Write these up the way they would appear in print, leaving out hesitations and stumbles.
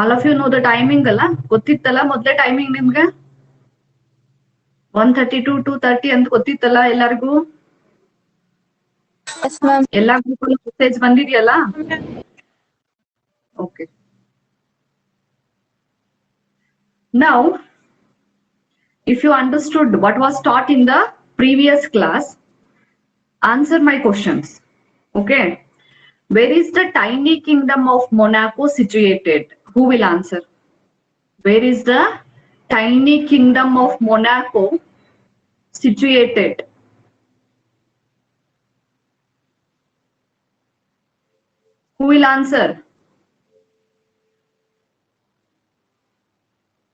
All of you know the timing ಅಲ್ಲ, ಗೊತ್ತಿತ್ತಲ್ಲ ಮೊದ್ಲೇ ಟೈಮಿಂಗ್ ನಿಮ್ಗೆ 1:30 to 2:30 ಅಂತ ಗೊತ್ತಿತ್ತಲ್ಲ ಎಲ್ಲರಿಗೂ? Yes, ma'am. ಎಲ್ಲಾ ಗ್ರೂಪಲ್ಲಿ ಮೆಸೇಜ್ ಬಂದಿದೆಯಲ್ಲ? Okay. Now, if you understood what was taught in the previous class, answer my questions. Okay. Where is the tiny kingdom of Monaco situated? Who will answer? Where is the tiny kingdom of Monaco situated? Who will answer?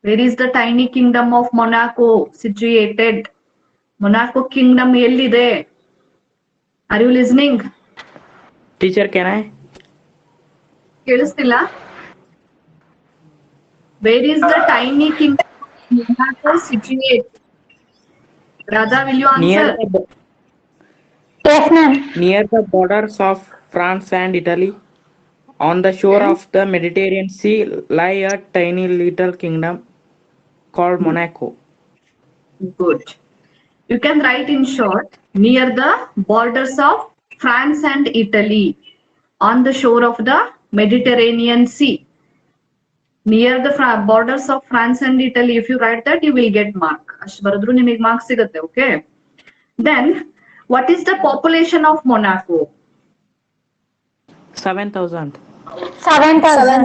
Where is the tiny kingdom of Monaco situated? Monaco kingdom ellide? Are you listening? Teacher, can I? ಕೇಳಿಸ್ತಿಲ್ಲ? Where is the tiny kingdom of Monaco situated? Radha, will you answer? Yes, ma'am. Near the borders of France and Italy, on the shore Okay. of the Mediterranean Sea, lie a tiny little kingdom called Monaco. Good. You can write in short, near the borders of France and Italy, on the shore of the Mediterranean Sea. Near the borders of France and Italy, if you write that, you will get mark. ಅಷ್ಟು ಬರೆದ್ರು ನಿಮಗೆ mark ಸಿಗುತ್ತೆ, okay? Then, what is the population of Monaco? 7,000. 7,000.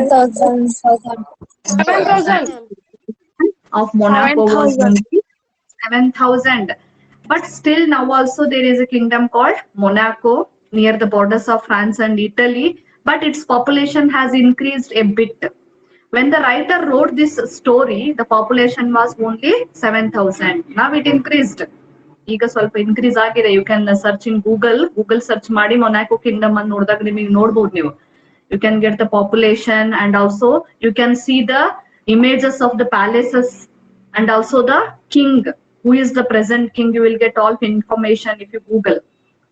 7,000. Of Monaco was 7,000. only 7,000. But still now also there is a kingdom called Monaco near the borders of France and Italy, but its population has increased a bit. When the writer wrote this story, the population was only 7,000. Now it increased. ಈಗ ಸ್ವಲ್ಪ increase ಆಗಿದೆ. You can search in Google search ಮಾಡಿ Monaco kingdom ಅನ್ನು ನೋಡಿದಾಗ ನಿಮಗೆ ನೋಡ್ಬೋದು ನೀವು. You can get the population and also you can see the images of the palaces and also the king, who is the present king. You will get all information if you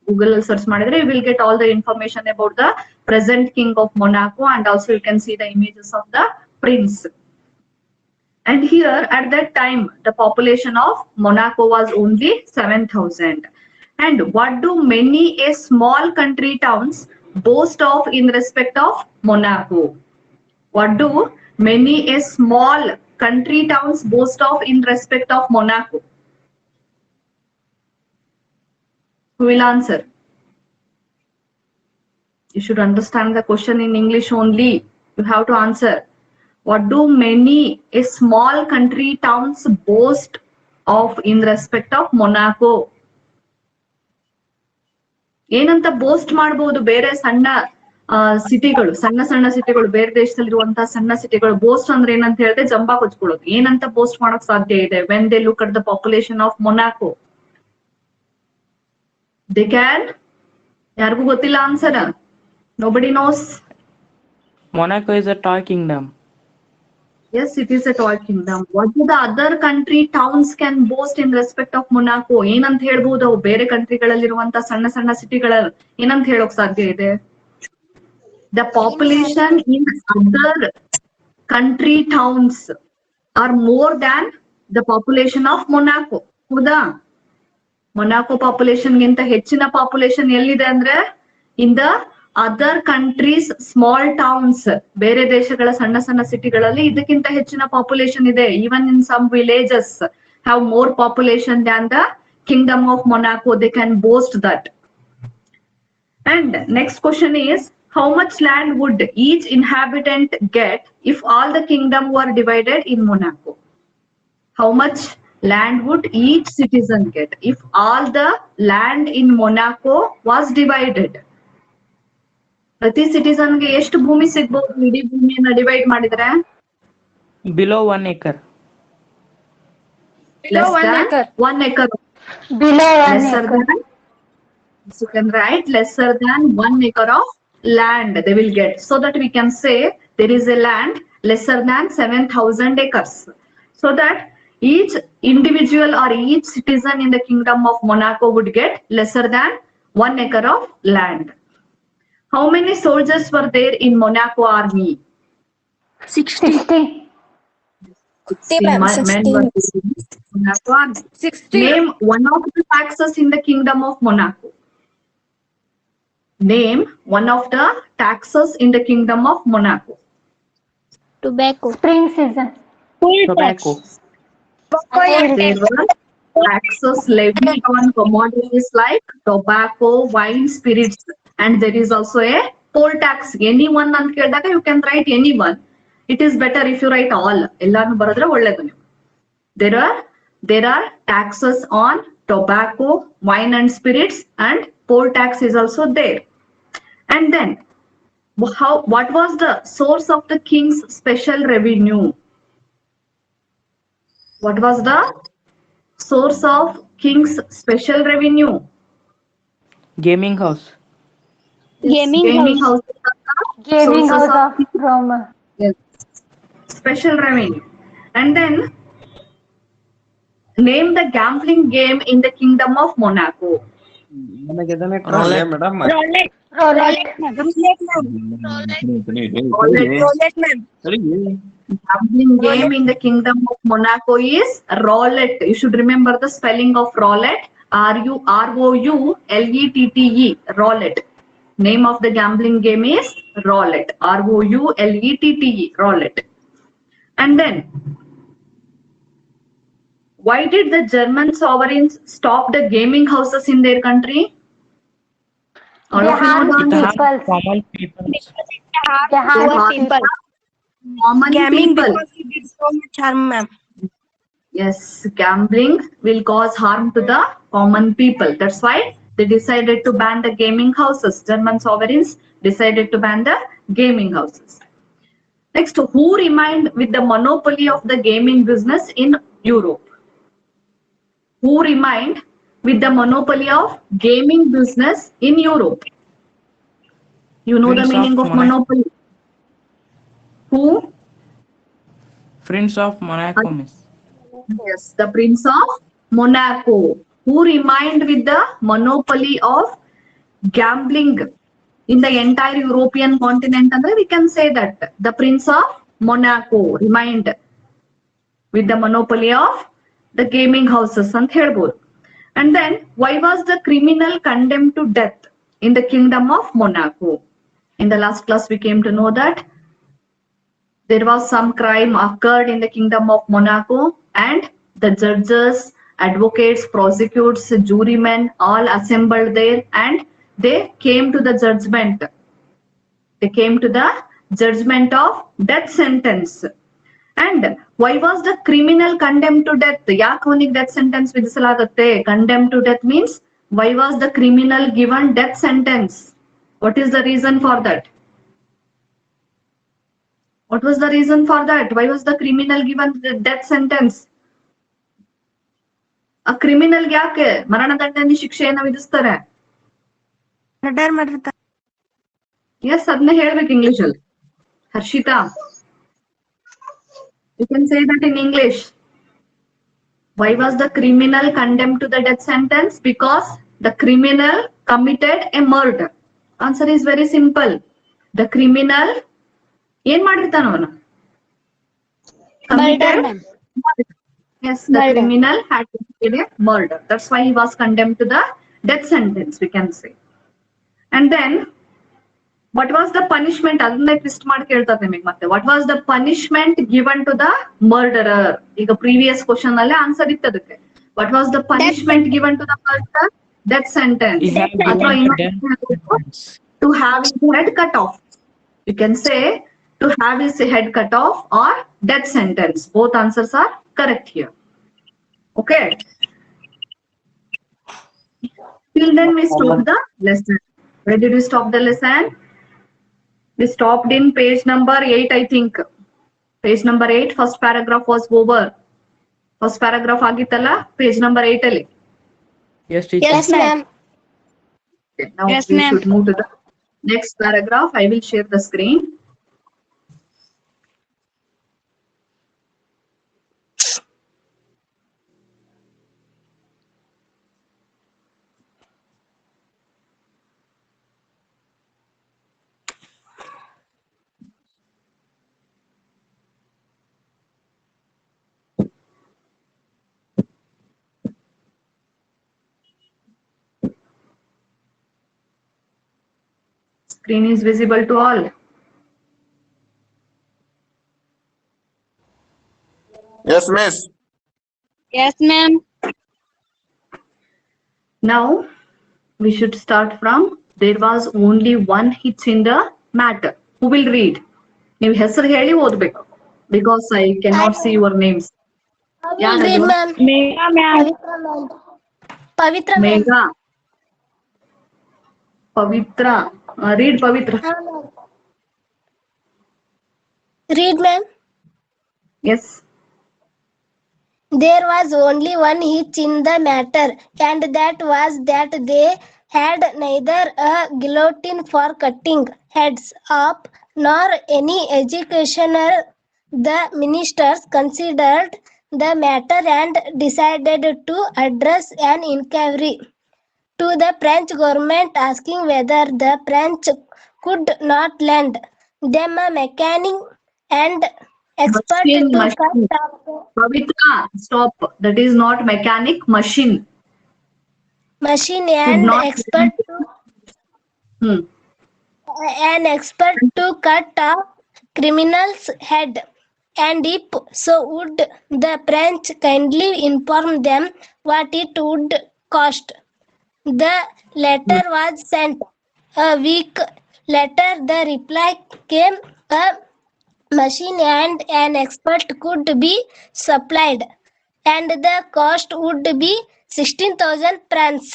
Google search ಮಾಡಿದ್ರೆ you will get all the information about the present king of Monaco, and also you can see the images of the prince. And here at that time the population of Monaco was only 7,000. And what do many a small country towns boast of in respect of Monaco? What do many a small country towns boast of in respect of Monaco? Who will answer? You should understand the question in English only. You have to answer. What do many a small country towns boast of in respect of Monaco? ಏನಂತ boast ಮಾಡಬಹುದು ಬೇರೆ ಸಣ್ಣ ಸಿಟಿಗಳು, ಸಣ್ಣ ಸಿಟಿಗಳು, ಬೇರೆ ದೇಶದಲ್ಲಿರುವಂತಹ ಸಣ್ಣ ಸಿಟಿಗಳು. Boast ಅಂದ್ರೆ ಏನಂತ ಹೇಳಿದ್ರೆ ಜಂಬಾ ಕೊಚ್ಕೊಳ್ಳೋದು. ಏನಂತ ಬೋಸ್ಟ್ ಮಾಡಕ್ ಸಾಧ್ಯ ಇದೆ? When they look at the population of Monaco, they can. ಯಾರಿಗೂ ಗೊತ್ತಿಲ್ಲ answer? Nobody nose. Monaco is a toy kingdom. Yes, it is a toy kingdom. What do the other country towns can boast in respect of Monaco? ಏನಂತ ಹೇಳ್ಬಹುದು? ಅವು ಬೇರೆ ಕಂಟ್ರಿಗಳಲ್ಲಿರುವಂತ ಸಣ್ಣ ಸಿಟಿಗಳ ಏನಂತ ಹೇಳೋಕ್ ಸಾಧ್ಯ ಇದೆ? The population in other country towns are more than the population of Monaco. ಹೌದಾ? ಮೊನಾಕೋ ಪಾಪ್ಯುಲೇಷನ್ ಗಿಂತ ಹೆಚ್ಚಿನ ಪಾಪ್ಯುಲೇಷನ್ ಎಲ್ಲಿದೆ ಅಂದ್ರೆ in the other countries small towns. ಬೇರೆ ದೇಶಗಳ ಸಣ್ಣ ಸಿಟಿಗಳಲ್ಲಿ ಇದಕ್ಕಿಂತ ಹೆಚ್ಚಿನ ಪಾಪ್ಯುಲೇಷನ್ ಇದೆ. Even in some villages have more population than the kingdom of Monaco. They can boast that. And next question is, how much land would each inhabitant get if all the kingdom were divided in Monaco? How much land would each citizen get if all the land in Monaco was divided? ಪ್ರತಿ ಸಿಟಿಸನ್ಗೆ ಎಷ್ಟು ಭೂಮಿ ಸಿಗ್ಬಹುದು ಇಡೀ ಭೂಮಿಯನ್ನ divide ಮಾಡಿದ್ರೆ? Below 1 acre. Below 1 acre. 1 acre. Below 1 Lesser acre. than, you can write lesser than 1 acre of land they will get, so that we can say there is a land lesser than 7,000 acres, so that each individual or each citizen in the kingdom of Monaco would get lesser than 1 acre of land. How many soldiers were there in Monaco army? 60. 60. 60 ma'am, men 60. were living in Monaco. 60. Name one of the taxes in the Kingdom of Monaco. Name one of the taxes in the Kingdom of Monaco. Tobacco. Spring season. Tobacco. There were taxes levied on commodities like tobacco, wine, spirits, and there is also a poll tax. Anyone ಅಂತ ಕೇಳಿದಾಗ you can write anyone. It is better if you write all. ಎಲ್ಲಾನು ಬರೆದ್ರೆ ಒಳ್ಳೇದು ನೀವು. There are taxes on tobacco, wine and spirits, and poll tax is also there. And then what was the source of the king's special revenue? What was the source of king's special revenue? Gaming house. Gaming house. Gaming Sources house of Rome. Yes. Special revenue. And then name the gambling game in the Kingdom of Monaco. Roulette. Madam Roulette. Gambling game in the Kingdom of Monaco is roulette. You should remember the spelling of roulette. ROULETTE. Roulette. Name of the gambling game is roulette. ROULETTE. Roulette. And then, why did the German sovereigns stop the gaming houses in their country? All They of you know harm the It answer. has common people. They harm They harm people. Common people. it did so much harm, ma'am. Yes, gambling will cause harm to the common people. That's why they decided to ban the gaming houses. German sovereigns decided to ban the gaming houses. Next, who remained with the monopoly of the gaming business in Europe? Who remained with the monopoly of gaming business in Europe? You know the Prince meaning of of monopoly. Who? Prince of Monaco, miss. Yes, the Prince of Monaco, who remained with the monopoly of gambling in the entire European continent. And we can say that the Prince of Monaco remained with the monopoly of the gaming houses ಅಂತ ಹೇಳ್ಬೋದು. And then, why was the criminal condemned to death in the Kingdom of Monaco? In the last class, we came to know that there was some crime occurred in the Kingdom of Monaco, and the judges, advocates, prosecutors, jurymen all assembled there, and they came to the judgment. They came to the judgment of death sentence. And why was the criminal condemned to death? ಯಾಕೆ ಅವನಿಗೆ death sentence ವಿಧಿಸಲಾಗುತ್ತೆ? Condemned to death means why was the criminal given death sentence? What is the reason for that? What was the reason for that? Why was the criminal given the death sentence? A criminal ಯಾಕೆ ಮರಣದಂಡನೆ ಶಿಕ್ಷೆಯನ್ನು ವಿಧಿಸ್ತಾರೆ? Murder ಮಾಡಿರ್ತಾರೆ. Yes, ಅದನ್ನ ಹೇಳ್ಬೇಕು English ಅಲ್ಲಿ. Harshita, you can say that in English. Why was the criminal condemned to the death sentence? Because the criminal committed a murder. Answer is very simple. The criminal ಏನ್ ಮಾಡಿರ್ತಾನ ಅವನು? Murder, ma'am. Yes, the Murder. criminal had committed a murder. That's why he was condemned to the death sentence, we can say. And then, what was the punishment? ಅದನ್ನೇ twist ಮಾಡಿ ಕೇಳ್ತಾರೆ ನಿಮಗೆ ಮತ್ತೆ. What was the punishment given to the murderer? ಈಗ previous question ಅಲ್ಲೇ answer ಇತ್ತು ಅದಕ್ಕೆ. What was the punishment given to the murderer? Death sentence. He had ಅಥವಾ given ಇನ್ನೊಂದು to have his head cut off. You can say to have his head cut off or death sentence. Both answers are correct here. Okay. Till then we stopped the lesson. Where did we stop the lesson? We stopped in page number 8, I think. Page number 8, first paragraph was over. First paragraph ಆಗಿತ್ತಲ್ಲ, page number 8 ಅಲ್ಲಿ. Yes, teacher. Yes, ma'am. Okay, now Yes, we ma'am. should move to the next paragraph. I will share the screen. Screen is visible to all. Yes, miss. Yes, ma'am. Now we should start from there was only one hitch in the matter. Who will read? ನೀವು ಹೆಸರು ಹೇಳಿ ಓದ್ಬೇಕು because I cannot see your names. Read, ಯಾರದು? ma'am. Megha, ma'am. Pavitra, ma'am. Pavitra, ma'am. Megha, Pavitra. Read Pavitra. Read, ma'am. Yes. There was only one hitch in the matter, and that was that they had neither a guillotine for cutting heads off nor any executioner. The ministers considered the matter and decided to address an inquiry to the French government asking whether the French could not lend them a mechanic and expert Machine, to machine. cut off the Pavitra, stop. That is not mechanic, machine. machine Could and not expert to Hmm. an expert to cut off criminal's head, and if so would the French kindly inform them what it would cost. The letter was sent. A week later the reply came. A machine and an expert could be supplied, and the cost would be 16,000 francs.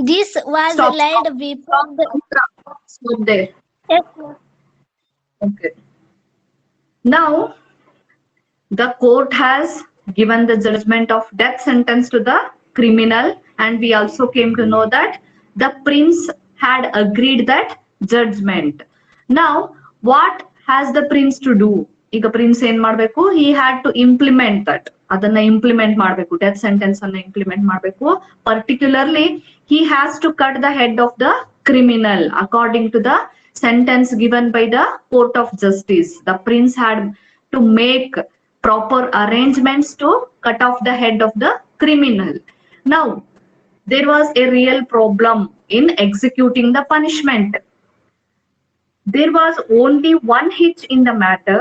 This was Stop, laid stop. before the. Pavitra, stop there. Yes, ma'am. Okay. Now, the court has given the judgment of death sentence to the criminal, and we also came to know that the prince had agreed that judgment. Now, what has the prince to do? ಈಗ prince ಏನ್ ಮಾಡ್ಬೇಕು? He had to implement that. ಅದನ್ನ implement ಮಾಡ್ಬೇಕು, death sentence ಅನ್ನ implement ಮಾಡ್ಬೇಕು. Particularly, he has to cut the head of the criminal according to the sentence given by the court of justice. The prince had to make proper arrangements to cut off the head of the criminal. Now, there was a real problem in executing the punishment. There was only one hitch in the matter,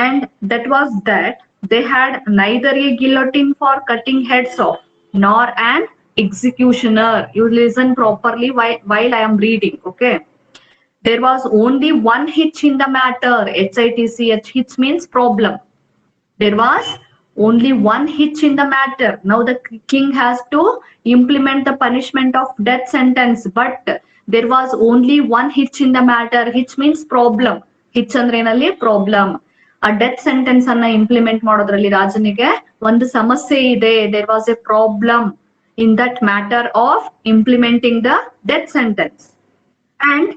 and that was that they had neither a guillotine for cutting heads off nor an executioner. You listen properly while I am reading, okay? There was only one hitch in the matter. HITCH, hitch means problem. There was only one hitch in the matter. Now the king has to implement the punishment of death sentence, but there was only one hitch in the matter. Hitch means problem. Hitch ಅಂದ್ರೆ ಏನಲ್ಲಿ problem. ಆ death sentence ಅನ್ನ implement ಮಾಡೋದ್ರಲ್ಲಿ ರಾಜನಿಗೆ ಒಂದು ಸಮಸ್ಯೆ ಇದೆ. There was a problem in that matter of implementing the death sentence, and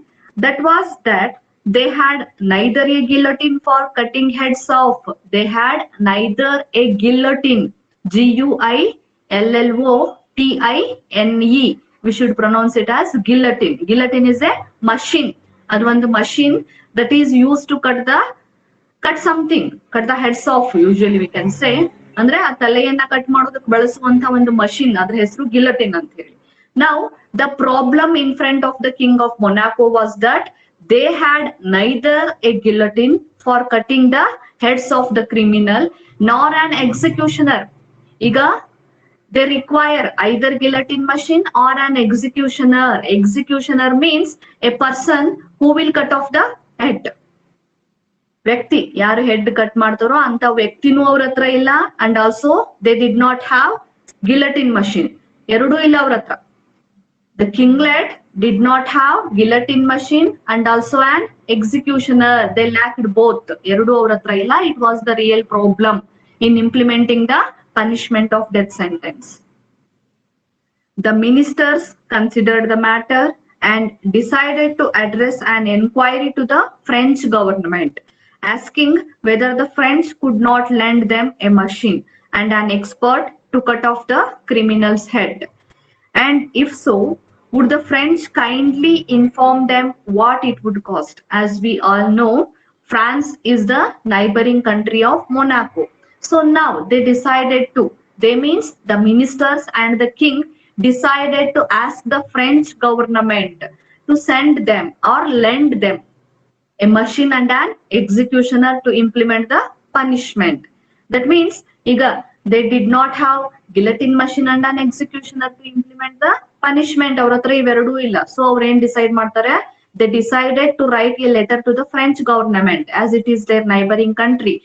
that was that they had neither a guillotine for cutting heads off. They had neither a guillotine. GUILLOTINE. We should pronounce it as guillotine. Guillotine is a machine. Adu one machine that is used to cut something, cut the heads off. Usually we can say ಅಂದ್ರೆ ಆ ತಲೆಯನ್ನ cut ಮಾಡೋದಕ್ಕೆ ಬಳಸುವಂತ ಒಂದು machine, ಅದ್ರ ಹೆಸರು ಗಿಲಟಿನ್ ಅಂತ ಹೇಳಿ. Now the problem in front of the king of Monaco was that they had neither a guillotine for cutting the heads of the criminal nor an executioner. Iga they require either guillotine machine or an executioner. Executioner means a person who will cut off the head. ವ್ಯಕ್ತಿ ಯಾರು head cut ಮಾಡ್ತಾರೋ ಅಂತ ವ್ಯಕ್ತಿನೂ ಅವ್ರ ಹತ್ರ ಇಲ್ಲ, and also they did not have guillotine machine. ಎರಡೂ ಇಲ್ಲ ಅವ್ರ ಹತ್ರ. The kinglet did not have guillotine machine and also an executioner. They lacked both. Eradu avra hatra illa. It was the real problem in implementing the punishment of death sentence. The ministers considered the matter and decided to address an inquiry to the French government, asking whether the French could not lend them a machine and an expert to cut off the criminal's head. And if so, would the French kindly inform them what it would cost? As we all know, France is the neighboring country of Monaco. So now they decided to, they means the ministers and the king decided to ask the French government to send them or lend them a machine and an executioner to implement the punishment. That means ಈಗ they did not have guillotine machine and an executioner to implement the punishment. ಅವ್ರ ಹತ್ರ ಇವೆರಡೂ ಇಲ್ಲ. So ಅವ್ರು ಏನ್ decide ಮಾಡ್ತಾರೆ, they decided to write a letter to the French government as it is their neighboring country.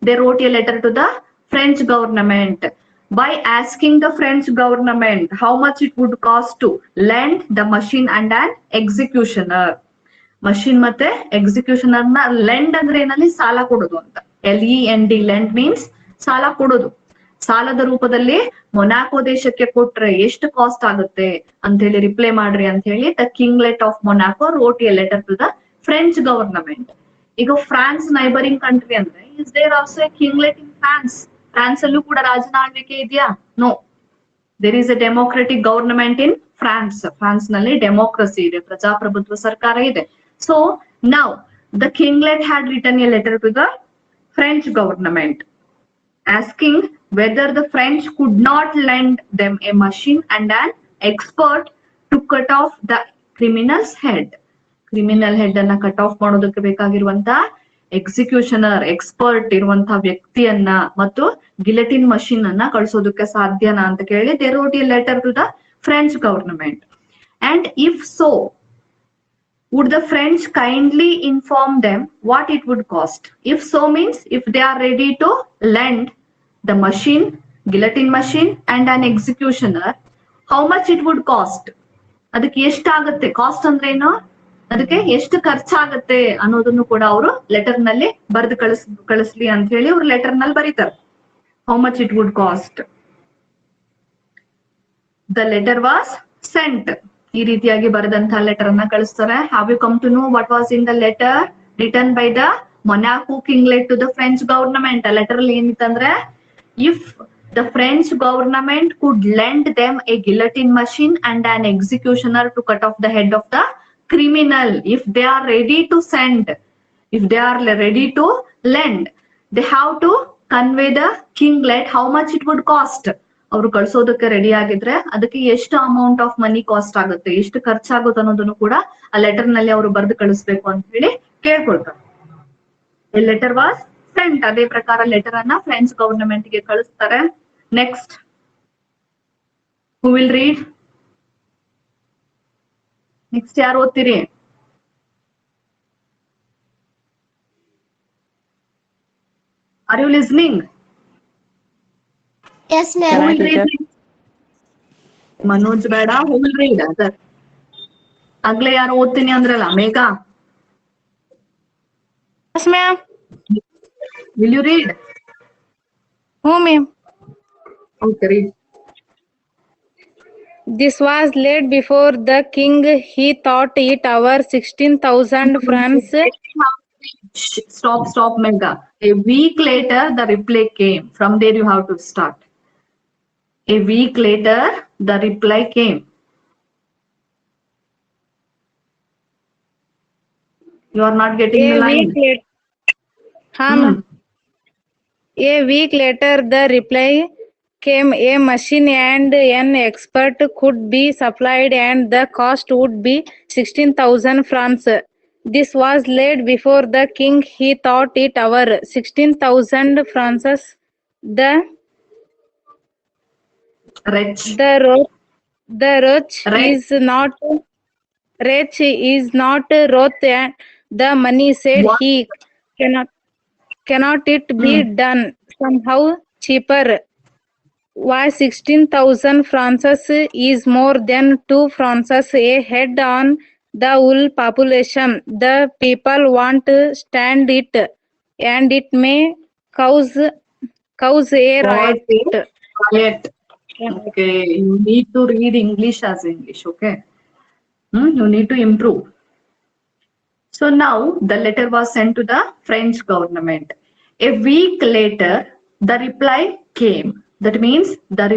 They wrote a letter to the French government by asking the French government how much it would cost to lend the machine and an executioner. Machine ಮತ್ತೆ ಎಕ್ಸಿಕ್ಯೂಷನರ್ ನ lend ಅಂದ್ರೆ ಏನಲ್ಲಿ ಸಾಲ ಕೊಡೋದು ಅಂತ. LEND lend means ಸಾಲ ಕೊಡೋದು. ಸಾಲದ ರೂಪದಲ್ಲಿ ಮೊನಾಕೋ ದೇಶಕ್ಕೆ ಕೊಟ್ರೆ ಎಷ್ಟು ಕಾಸ್ಟ್ ಆಗುತ್ತೆ ಅಂತ ಹೇಳಿ ರಿಪ್ಲೈ ಮಾಡ್ರಿ ಅಂತ ಹೇಳಿ the kinglet of Monaco wrote a letter to the French government. ಈಗ ಫ್ರಾನ್ಸ್ ನೈಬರಿಂಗ್ ಕಂಟ್ರಿ ಅಂದ್ರೆ is there also a kinglet in France. France ಅಲ್ಲೂ ಕೂಡ ರಾಜನ ಆಳ್ವಿಕೆ ಇದೆಯಾ? No. There is a democratic government in France. France ನಲ್ಲಿ democracy ಇದೆ, ಪ್ರಜಾಪ್ರಭುತ್ವ ಸರ್ಕಾರ ಇದೆ. So now the kinglet had written a letter to the French government asking whether the French could not lend them a machine and an expert to cut off the criminal's head. Criminal head ಅನ್ನ cut off ಮಾಡೋದಕ್ಕೆ ಬೇಕಾಗಿರುವಂತ ಎಕ್ಸಿಕ್ಯೂಷನರ್ expert ಇರುವಂತ ವ್ಯಕ್ತಿಯನ್ನ ಮತ್ತು ಗಿಲೆಟಿನ್ machine ಅನ್ನ ಕಳಿಸೋದಕ್ಕೆ ಸಾಧ್ಯನಾ ಅಂತ ಕೇಳಿ they wrote a letter to the French government. And if so, would the French kindly inform them what it would cost? If so means if they are ready to lend the machine, guillotine machine and an executioner, how much it would cost? ಅದಕ್ಕೆ ಎಷ್ಟಾಗತ್ತೆ, cost ಅಂದ್ರೆ ಏನು, ಅದಕ್ಕೆ ಎಷ್ಟು ಖರ್ಚಾಗತ್ತೆ ಅನ್ನೋದನ್ನು ಕೂಡ ಅವರು letter ನಲ್ಲಿ ಬರೆದು ಕಳಿಸ್ಲಿ ಅಂತ ಹೇಳಿ ಅವ್ರು ಲೆಟರ್ ನಲ್ಲಿ ಬರೀತಾರೆ. How much it would cost? The letter was sent. ಈ ರೀತಿಯಾಗಿ ಬರೆದಂತಹ ಲೆಟರ್ ಅನ್ನ ಕಳಿಸ್ತಾರೆ. Have you come to know what was in the letter written by the Monaco kinglet to the French government? ಆ ಲೆಟರ್ ಅಲ್ಲಿ ಏನಿತ್ತಂದ್ರೆ, if the French government could lend them a guillotine machine and an executioner to cut off the head of the criminal, if they are ready to send, if they are ready to lend, they have to convey the kinglet how much it would cost. ಅವ್ರು ಕಳ್ಸೋದಕ್ಕೆ ready ಆಗಿದ್ರೆ ಅದಕ್ಕೆ ಎಷ್ಟು amount of money cost ಆಗುತ್ತೆ, ಎಷ್ಟು ಖರ್ಚಾಗುತ್ತೆ ಅನ್ನೋದನ್ನು ಕೂಡ ಆ ಲೆಟರ್ ನಲ್ಲಿ ಅವರು ಬರೆದು ಕಳಿಸ್ಬೇಕು ಅಂತ ಹೇಳಿ ಕೇಳ್ಕೊಳ್ತಾರೆ. Letter was scent. ಅದೇ ಪ್ರಕಾರ ಲೆಟರ್ ಅನ್ನ ಫ್ರೆಂಚ್ ಗವರ್ನಮೆಂಟ್ ಗೆ ಕಳಿಸ್ತಾರೆ. Next, who will read? Next ಯಾರು ಓದ್ತೀರಿ? Are you listening? Yes, Who ma'am. will read? Manoj ಬೇಡ, who will read? ಸರ್ ಆಗ್ಲೇ ಯಾರು ಓದ್ತೀನಿ ಅಂದ್ರಲ್ಲ, Megha. Yes, ma'am. Will you read? Who, ma'am? Okay, read. This was laid before the king. He thought it our 16,000 francs. Stop, Megha. A week later, the reply came. From there, you have to start. A week later, the reply came. You are not getting the line. A week later, the reply came. A machine and an expert could be supplied, and the cost would be 16,000 francs. This was laid before the king. He thought it our 16,000 francs. The Wretch. wretch Right. is not wrote. The money said What? he cannot it be done somehow cheaper? Why 16,000 francs is more than 2 francs a head on the whole population. The people want to stand it, and it may cause a riot. Quiet. Okay, you need to read English as English, okay? You need to improve. So now the letter was sent to the French government. A week later, the reply came. That means the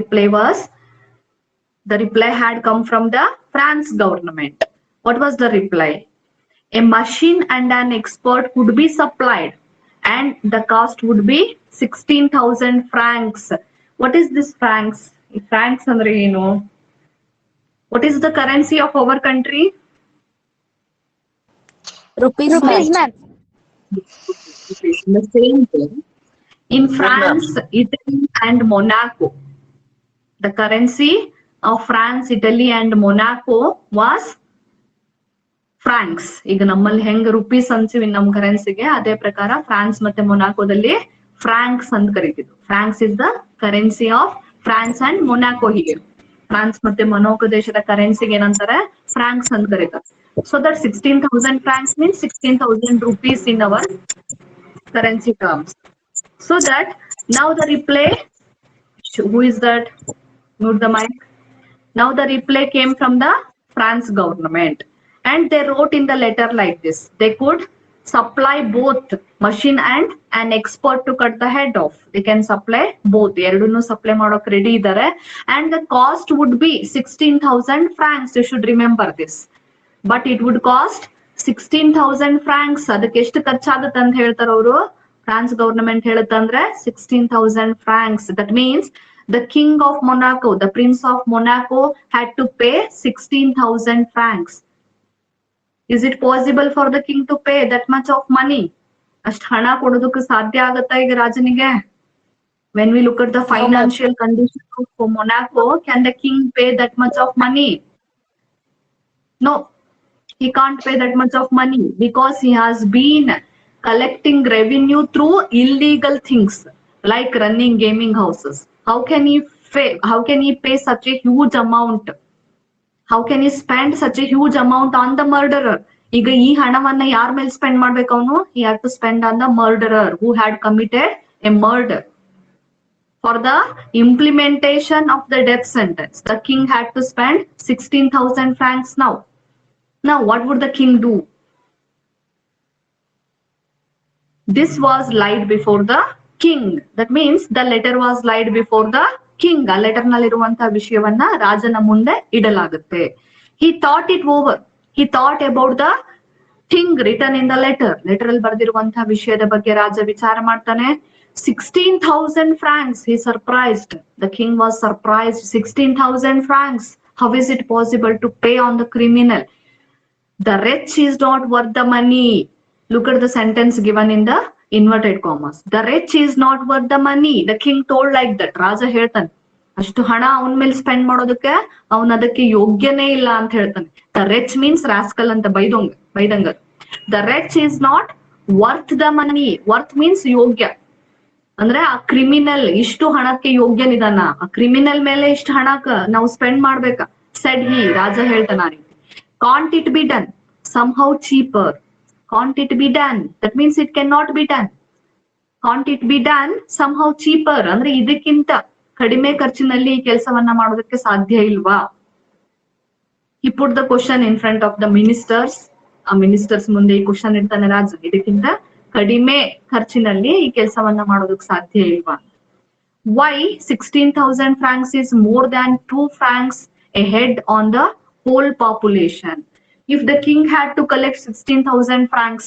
reply had come from the France government. What was the reply? A machine and an expert could be supplied, and the cost would be 16,000 francs. What is this francs? Francs andre eno? What is the currency of our country? Rupees, ma'am. The same thing. In ma'am. France, Italy, and Monaco, the currency of France, Italy, and Monaco was Fronx. ಈಗ ನಮ್ಮಲ್ಲಿ ಹೆಂಗ್ rupees ಅಂತೀವಿ ನಮ್ ಕರೆನ್ಸಿಗೆ, ಅದೇ ಪ್ರಕಾರ France ಮತ್ತೆ ಮೊನಾಕೋದಲ್ಲಿ Fronx ಅಂತ ಕರಿತಿದ್ರು. Fronx is the currency of France and Monaco. ಹೀಗೆ ಫ್ರಾನ್ಸ್ ಮತ್ತೆ ಮೊನಾಕೋ ದೇಶದ ಕರೆನ್ಸಿಗೆ ಏನಂತಾರೆ, ಫ್ರಾಂಕ್ಸ್ ಅಂತ ಕರೀತಾರೆ. So that 16,000 francs means 16,000 rupees in our currency terms. So that now the reply, who is that? Mute the mic. Now the reply came from the France government. And they wrote in the letter like this: they could supply both machine and an expert to cut the head off. They can supply both. ಎರಡನ್ನೂ supply ಮಾಡೋಕ್ ready ಇದ್ದಾರೆ. And the cost would be 16,000 francs. You should remember this. But it would cost 16,000 francs. ಅದಕ್ಕೆ ಎಷ್ಟು ಖರ್ಚಾಗುತ್ತೆ ಅಂತ ಹೇಳ್ತಾರೆ ಅವರು, France government ಹೇಳುತ್ತಂದ್ರೆ 16,000 francs. That means the king of Monaco, the prince of Monaco, had to pay 16,000 francs. Is it possible for the king to pay that much of money? ಅಷ್ಟ್ ಹಣ ಕೊಡೋದಕ್ಕೆ ಸಾಧ್ಯ ಆಗತ್ತಾ ಈಗ ರಾಜನಿಗೆ? When we look at the financial condition of Monaco, can the king pay that much of money? No, he can't pay that much of money because he has been collecting revenue through illegal things like running gaming houses. How can he pay such a huge amount? How can he spend such a huge amount on the murderer? ಈಗ ಈ ಹಣವನ್ನ ಯಾರ ಮೇಲೆ spend ಮಾಡ್ಬೇಕು ಅವನು? He had to spend on the murderer who had committed a murder. For the implementation of the death sentence, the king had to spend 16,000 francs now. Now, what would the king do? This was lied before the king. That means the letter was lied before the king. ಆ letter ನಲ್ಲಿರುವಂತಹ ವಿಷಯವನ್ನ ರಾಜನ ಮುಂದೆ ಇಡಲಾಗುತ್ತೆ. He thought it over. He thought about the thing written in the letter. Letter ಅಲ್ಲಿ ಬರೆದಿರುವಂತಹ ವಿಷಯದ ಬಗ್ಗೆ ರಾಜ ವಿಚಾರ ಮಾಡ್ತಾನೆ. 16,000 francs. He surprised. The king was surprised. 16,000 francs. How is it possible to pay on the criminal? The wretch is not worth the money. Look at the sentence given in the inverted commas. The wretch is not worth the money. The king told like that. ರಾಜ ಹೇಳ್ತಾನೆ, ಅಷ್ಟು ಹಣ ಅವನ ಮೇಲೆ spend ಮಾಡೋದಕ್ಕೆ ಅವನ ಅದಕ್ಕೆ ಯೋಗ್ಯನೇ ಇಲ್ಲ ಅಂತ ಹೇಳ್ತಾನೆ. The wretch means rascal ಅಂತ ಬೈದಂಗ. The wretch is not worth the money. Worth means ಯೋಗ್ಯ. ಅಂದ್ರೆ ಆ ಕ್ರಿಮಿನಲ್ ಇಷ್ಟು ಹಣಕ್ಕೆ ಯೋಗ್ಯನಿದಾನ, ಆ ಕ್ರಿಮಿನಲ್ ಮೇಲೆ ಇಷ್ಟು ಹಣಕ್ಕ ನಾವು ಸ್ಪೆಂಡ್ ಮಾಡ್ಬೇಕಾ? said he. ರಾಜ ಹೇಳ್ತಾನ ಆ ರೀತಿ. Can't it be done somehow cheaper? Can't it be done? That means it cannot be done. Can't it be done somehow cheaper? ಅಂದ್ರೆ ಇದಕ್ಕಿಂತ ಕಡಿಮೆ ಖರ್ಚಿನಲ್ಲಿ ಈ ಕೆಲಸವನ್ನ ಮಾಡೋದಕ್ಕೆ ಸಾಧ್ಯ ಇಲ್ವಾ? He put the question in front of the ministers. ಆ ಮಿನಿಸ್ಟರ್ಸ್ ಮುಂದೆ ಈ ಕ್ವಶನ್ ಇಡ್ತಾನೆ ರಾಜ, ಇದಕ್ಕಿಂತ ಕಡಿಮೆ ಖರ್ಚಿನಲ್ಲಿ ಈ ಕೆಲಸವನ್ನ ಮಾಡೋದಕ್ಕೆ ಸಾಧ್ಯ ಇಲ್ವಾ? Why 16,000 francs is more than 2 francs a head on the whole population? If the king had to collect 16,000 francs,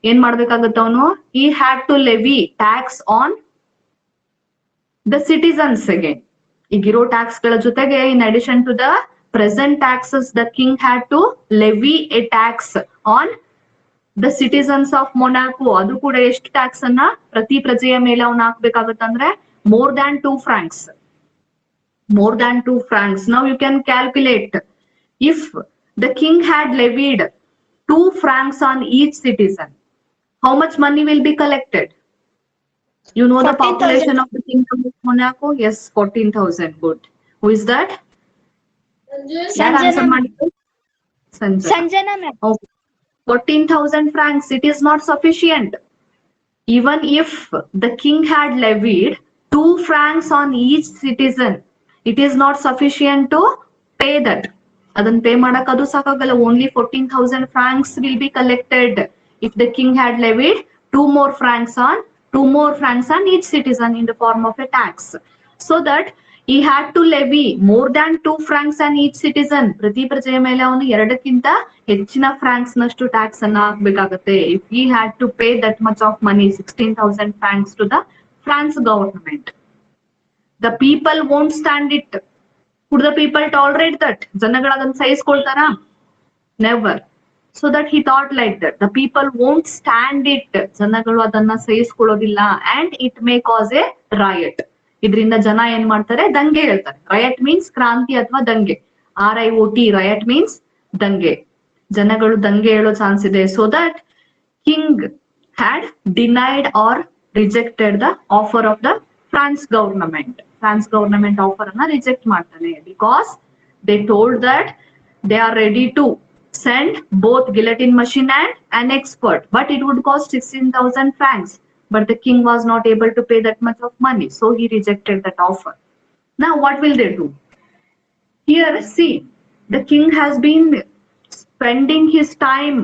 ಏನ್ ಮಾಡ್ಬೇಕಾಗತ್ತ ಅವನು? He had to levy tax on the citizens again. ಈಗಿರೋ ಟ್ಯಾಕ್ಸ್ ಗಳ ಜೊತೆಗೆ in addition to the present taxes, the king had to levy a tax on the citizens of Monaco. ಅದು ಕೂಡ ಎಷ್ಟು tax ಅನ್ನ ಪ್ರತಿ ಪ್ರಜೆಯ ಮೇಲೆ ಅವನು ಹಾಕ್ಬೇಕಾಗತ್ತಂದ್ರೆ more than 2 francs. More than 2 francs. Now you can calculate. If the king had levied 2 francs on each citizen, how much money will be collected? You know 14, the population of the kingdom of Monaco? Yes, 14,000. Good. Who is that? Sanjana ma'am. Okay. 14,000 francs. It is not sufficient. Even if the king had levied 2 francs on each citizen, it is not sufficient to pay that. ಅದನ್ನ pay ಮಾಡಕ್ ಅದು ಸಾಕಾಗಲ್ಲ. Only 14,000 francs will be collected if the king had levied 2 more francs on each citizen in the form of a tax. So that he had to levy more than 2 francs on each citizen. ಪ್ರತಿ ಪ್ರಜೆಯ ಮೇಲೆ ಅವನು 2ಕ್ಕಿಂತ ಹೆಚ್ಚಿನ Fronx ನಷ್ಟು tax ಅನ್ನ ಹಾಕ್ಬೇಕಾಗತ್ತೆ. If he had to pay that much of money, 16,000 francs to the France government. The people won't stand it. Could the people tolerate that? ಜನಗಳು ಅದನ್ನ ಸಹಿಸ್ಕೊಳ್ತಾರಾ? Never. So that he thought like that the people won't stand it, ಜನಗಳು ಅದನ್ನ ಸಹಿಸ್ಕೊಳ್ಳೋದಿಲ್ಲ, and it may cause a riot. ಇದರಿಂದ ಜನ ಏನ್ ಮಾಡ್ತಾರೆ, ದಂಗೆ ಹೇಳ್ತಾರೆ. ರಯಟ್ ಮೀನ್ಸ್ ಕ್ರಾಂತಿ ಅಥವಾ ದಂಗೆ. RIOT, ರಯಟ್ ಮೀನ್ಸ್ ದಂಗೆ. ಜನಗಳು ದಂಗೆ ಹೇಳೋ ಚಾನ್ಸ್ ಇದೆ. So that king had denied or rejected the offer of the France government. France government offer ಅನ್ನ ರಿಜೆಕ್ಟ್ ಮಾಡ್ತಾನೆ, because they told that they are ready to send both guillotine machine and an expert, but it would cost 16,000 francs. But the king was not able to pay that much of money, so he rejected that offer. Now what will they do? Here, see, the king has been spending his time,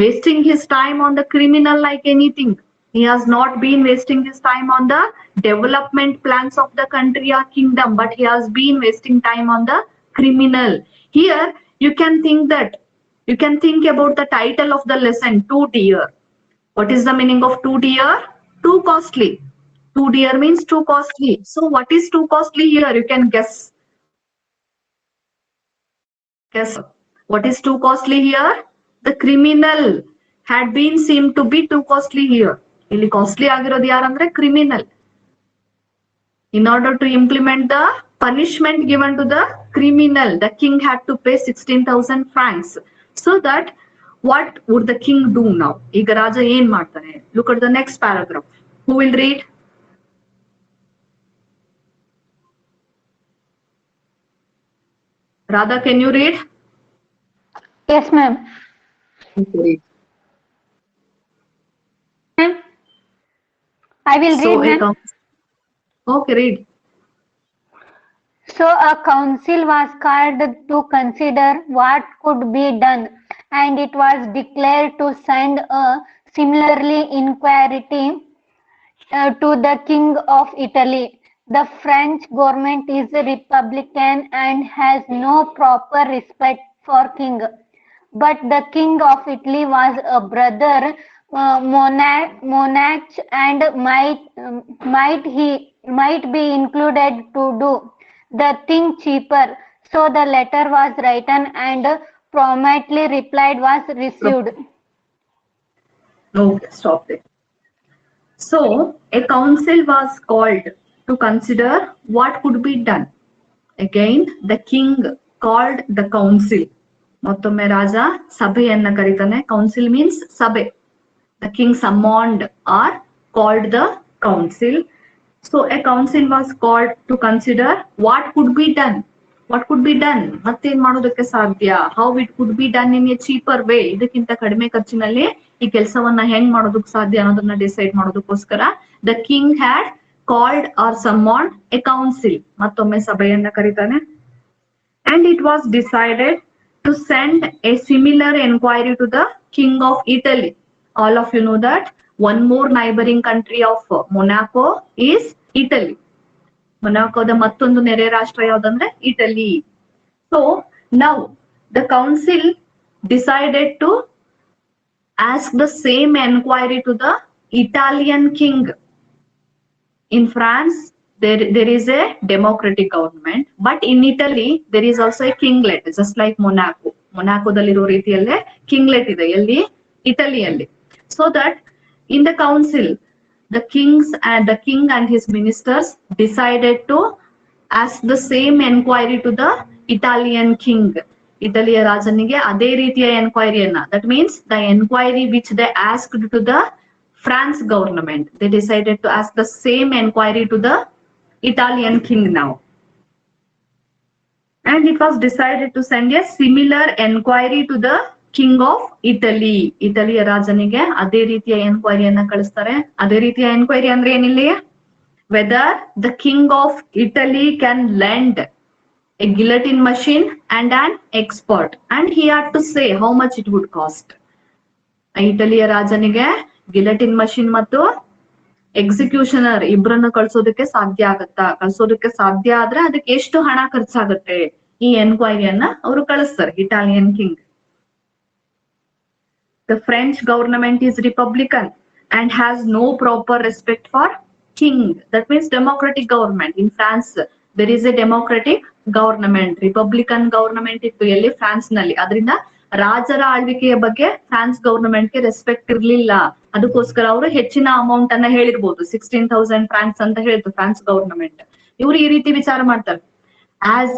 wasting his time on the criminal like anything. He has not been wasting his time on the development plans of the country or kingdom, but he has been wasting time on the criminal. Here, you can think about the title of the lesson, Too Dear. What is the meaning of too dear? Too costly. Too dear means too costly. So what is too costly here? You can guess. Guess. What is too costly here? The criminal had been seemed to be too costly here. Illi costly ಆಗಿರೋದು ಯಾರಂದ್ರೆ criminal. In order to implement the punishment given to the criminal, the king had to pay 16,000 francs. So that what would the king do now? ಈಗ ರಾಜ ಏನ್ ಮಾಡ್ತಾನೆ? Look at the next paragraph. Who will read? Radha, can you read? Yes, ma'am. Read. I will read, ma'am. Okay, read. So a council was called to consider what could be done, and it was declared to send a similarly inquiry to the King of Italy. The French government is republican and has no proper respect for king, but the King of Italy was a brother monarch and might be included to do the thing cheaper. So the letter was written and promptly replied was received. Okay, stop there. So a council was called to consider what could be done. Again, the king called the council. ಮತ್ತೊಮ್ಮೆ ರಾಜ ಸಭೆಯನ್ನ ಕರೀತಾನೆ. Council means ಸಭೆ. The king summoned or called the council. So a council was called to consider what could be done. What could be done? ಮತ್ತೇನ್ ಮಾಡೋದಕ್ಕೆ ಸಾಧ್ಯ? How it could be done in a cheaper way. ಇದಕ್ಕಿಂತ ಕಡಿಮೆ ಖರ್ಚಿನಲ್ಲಿ ಈ ಕೆಲಸವನ್ನ ಹೆಂಗ್ ಮಾಡೋದಕ್ಕೆ ಸಾಧ್ಯ ಅನ್ನೋದನ್ನ ಡಿಸೈಡ್ ಮಾಡೋದಕ್ಕೋಸ್ಕರ the king had called or summoned a council. ಮತ್ತೊಮ್ಮೆ ಸಭೆಯನ್ನ ಕರೀತಾನೆ. And it was decided to send a similar inquiry to the King of Italy. All of you know that one more neighboring country of Monaco is Italy. Monacoದ ಮತ್ತೊಂದು ನೆರೆ ರಾಷ್ಟ್ರ ಯಾವ್ದಂದ್ರೆ Italy. So now the council decided to ask the same inquiry to the Italian king. In France, there is a democratic government, but in Italy there is also a kinglet, just like Monaco. Monacoದಲ್ಲಿರೋ ರೀತಿಯಲ್ಲೇ kinglet ಇದೆ. ಎಲ್ಲಿ? ಇಟಲಿಯಲ್ಲಿ. So that in the council, the king and his ministers decided to ask the same inquiry to the Italian king. ಇಟಲಿಯ ರಾಜನಿಗೆ ಅದೇ ರೀತಿಯ ಎನ್ಕ್ವೈರಿಯನ್ನ, that means the inquiry which they asked to the France government, they decided to ask the same inquiry to the Italian king now. And it was decided to send a similar inquiry to the King of Italy. ಇಟಲಿಯ ರಾಜನಿಗೆ ಅದೇ ರೀತಿಯ ಎನ್ಕ್ವೈರಿಯನ್ನ ಕಳಿಸ್ತಾರೆ. ಅದೇ ರೀತಿಯ enquiry ಅಂದ್ರೆ ಏನಿಲ್ಲ, whether the King of Italy can lend a guillotine machine and an expert, and he had to say how much it would cost. ಇಟಲಿಯ ರಾಜನಿಗೆ ಗಿಲಟಿನ್ ಮಷಿನ್ ಮತ್ತು ಎಕ್ಸಿಕ್ಯೂಷನರ್ ಇಬ್ಬರನ್ನ ಕಳ್ಸೋದಕ್ಕೆ ಸಾಧ್ಯ ಆಗತ್ತಾ? ಕಳ್ಸೋದಕ್ಕೆ ಸಾಧ್ಯ ಆದ್ರೆ ಅದಕ್ಕೆ ಎಷ್ಟು ಹಣ ಖರ್ಚಾಗತ್ತೆ? ಈ ಎನ್ಕ್ವೈರಿಯನ್ನ ಅವರು ಕಳಿಸ್ತಾರೆ, Italian king. The French government is republican and has no proper respect for king. That means democratic government. In France, there is a democratic government. Republican government ಇತ್ತು ಎಲ್ಲಿ? ಫ್ರಾನ್ಸ್ ನಲ್ಲಿ. ಅದರಿಂದ ರಾಜರ ಆಳ್ವಿಕೆಯ ಬಗ್ಗೆ ಫ್ರಾನ್ಸ್ ಗವರ್ನಮೆಂಟ್ಗೆ ರೆಸ್ಪೆಕ್ಟ್ ಇರ್ಲಿಲ್ಲ. ಅದಕ್ಕೋಸ್ಕರ ಅವರು ಹೆಚ್ಚಿನ ಅಮೌಂಟ್ ಅನ್ನ ಹೇಳಿರ್ಬೋದು. 16,000 ಫ್ರಾನ್ಸ್ ಅಂತ ಹೇಳ್ತು ಫ್ರಾನ್ಸ್ ಗವರ್ನಮೆಂಟ್. ಇವ್ರು ಈ ರೀತಿ ವಿಚಾರ ಮಾಡ್ತಾರೆ. As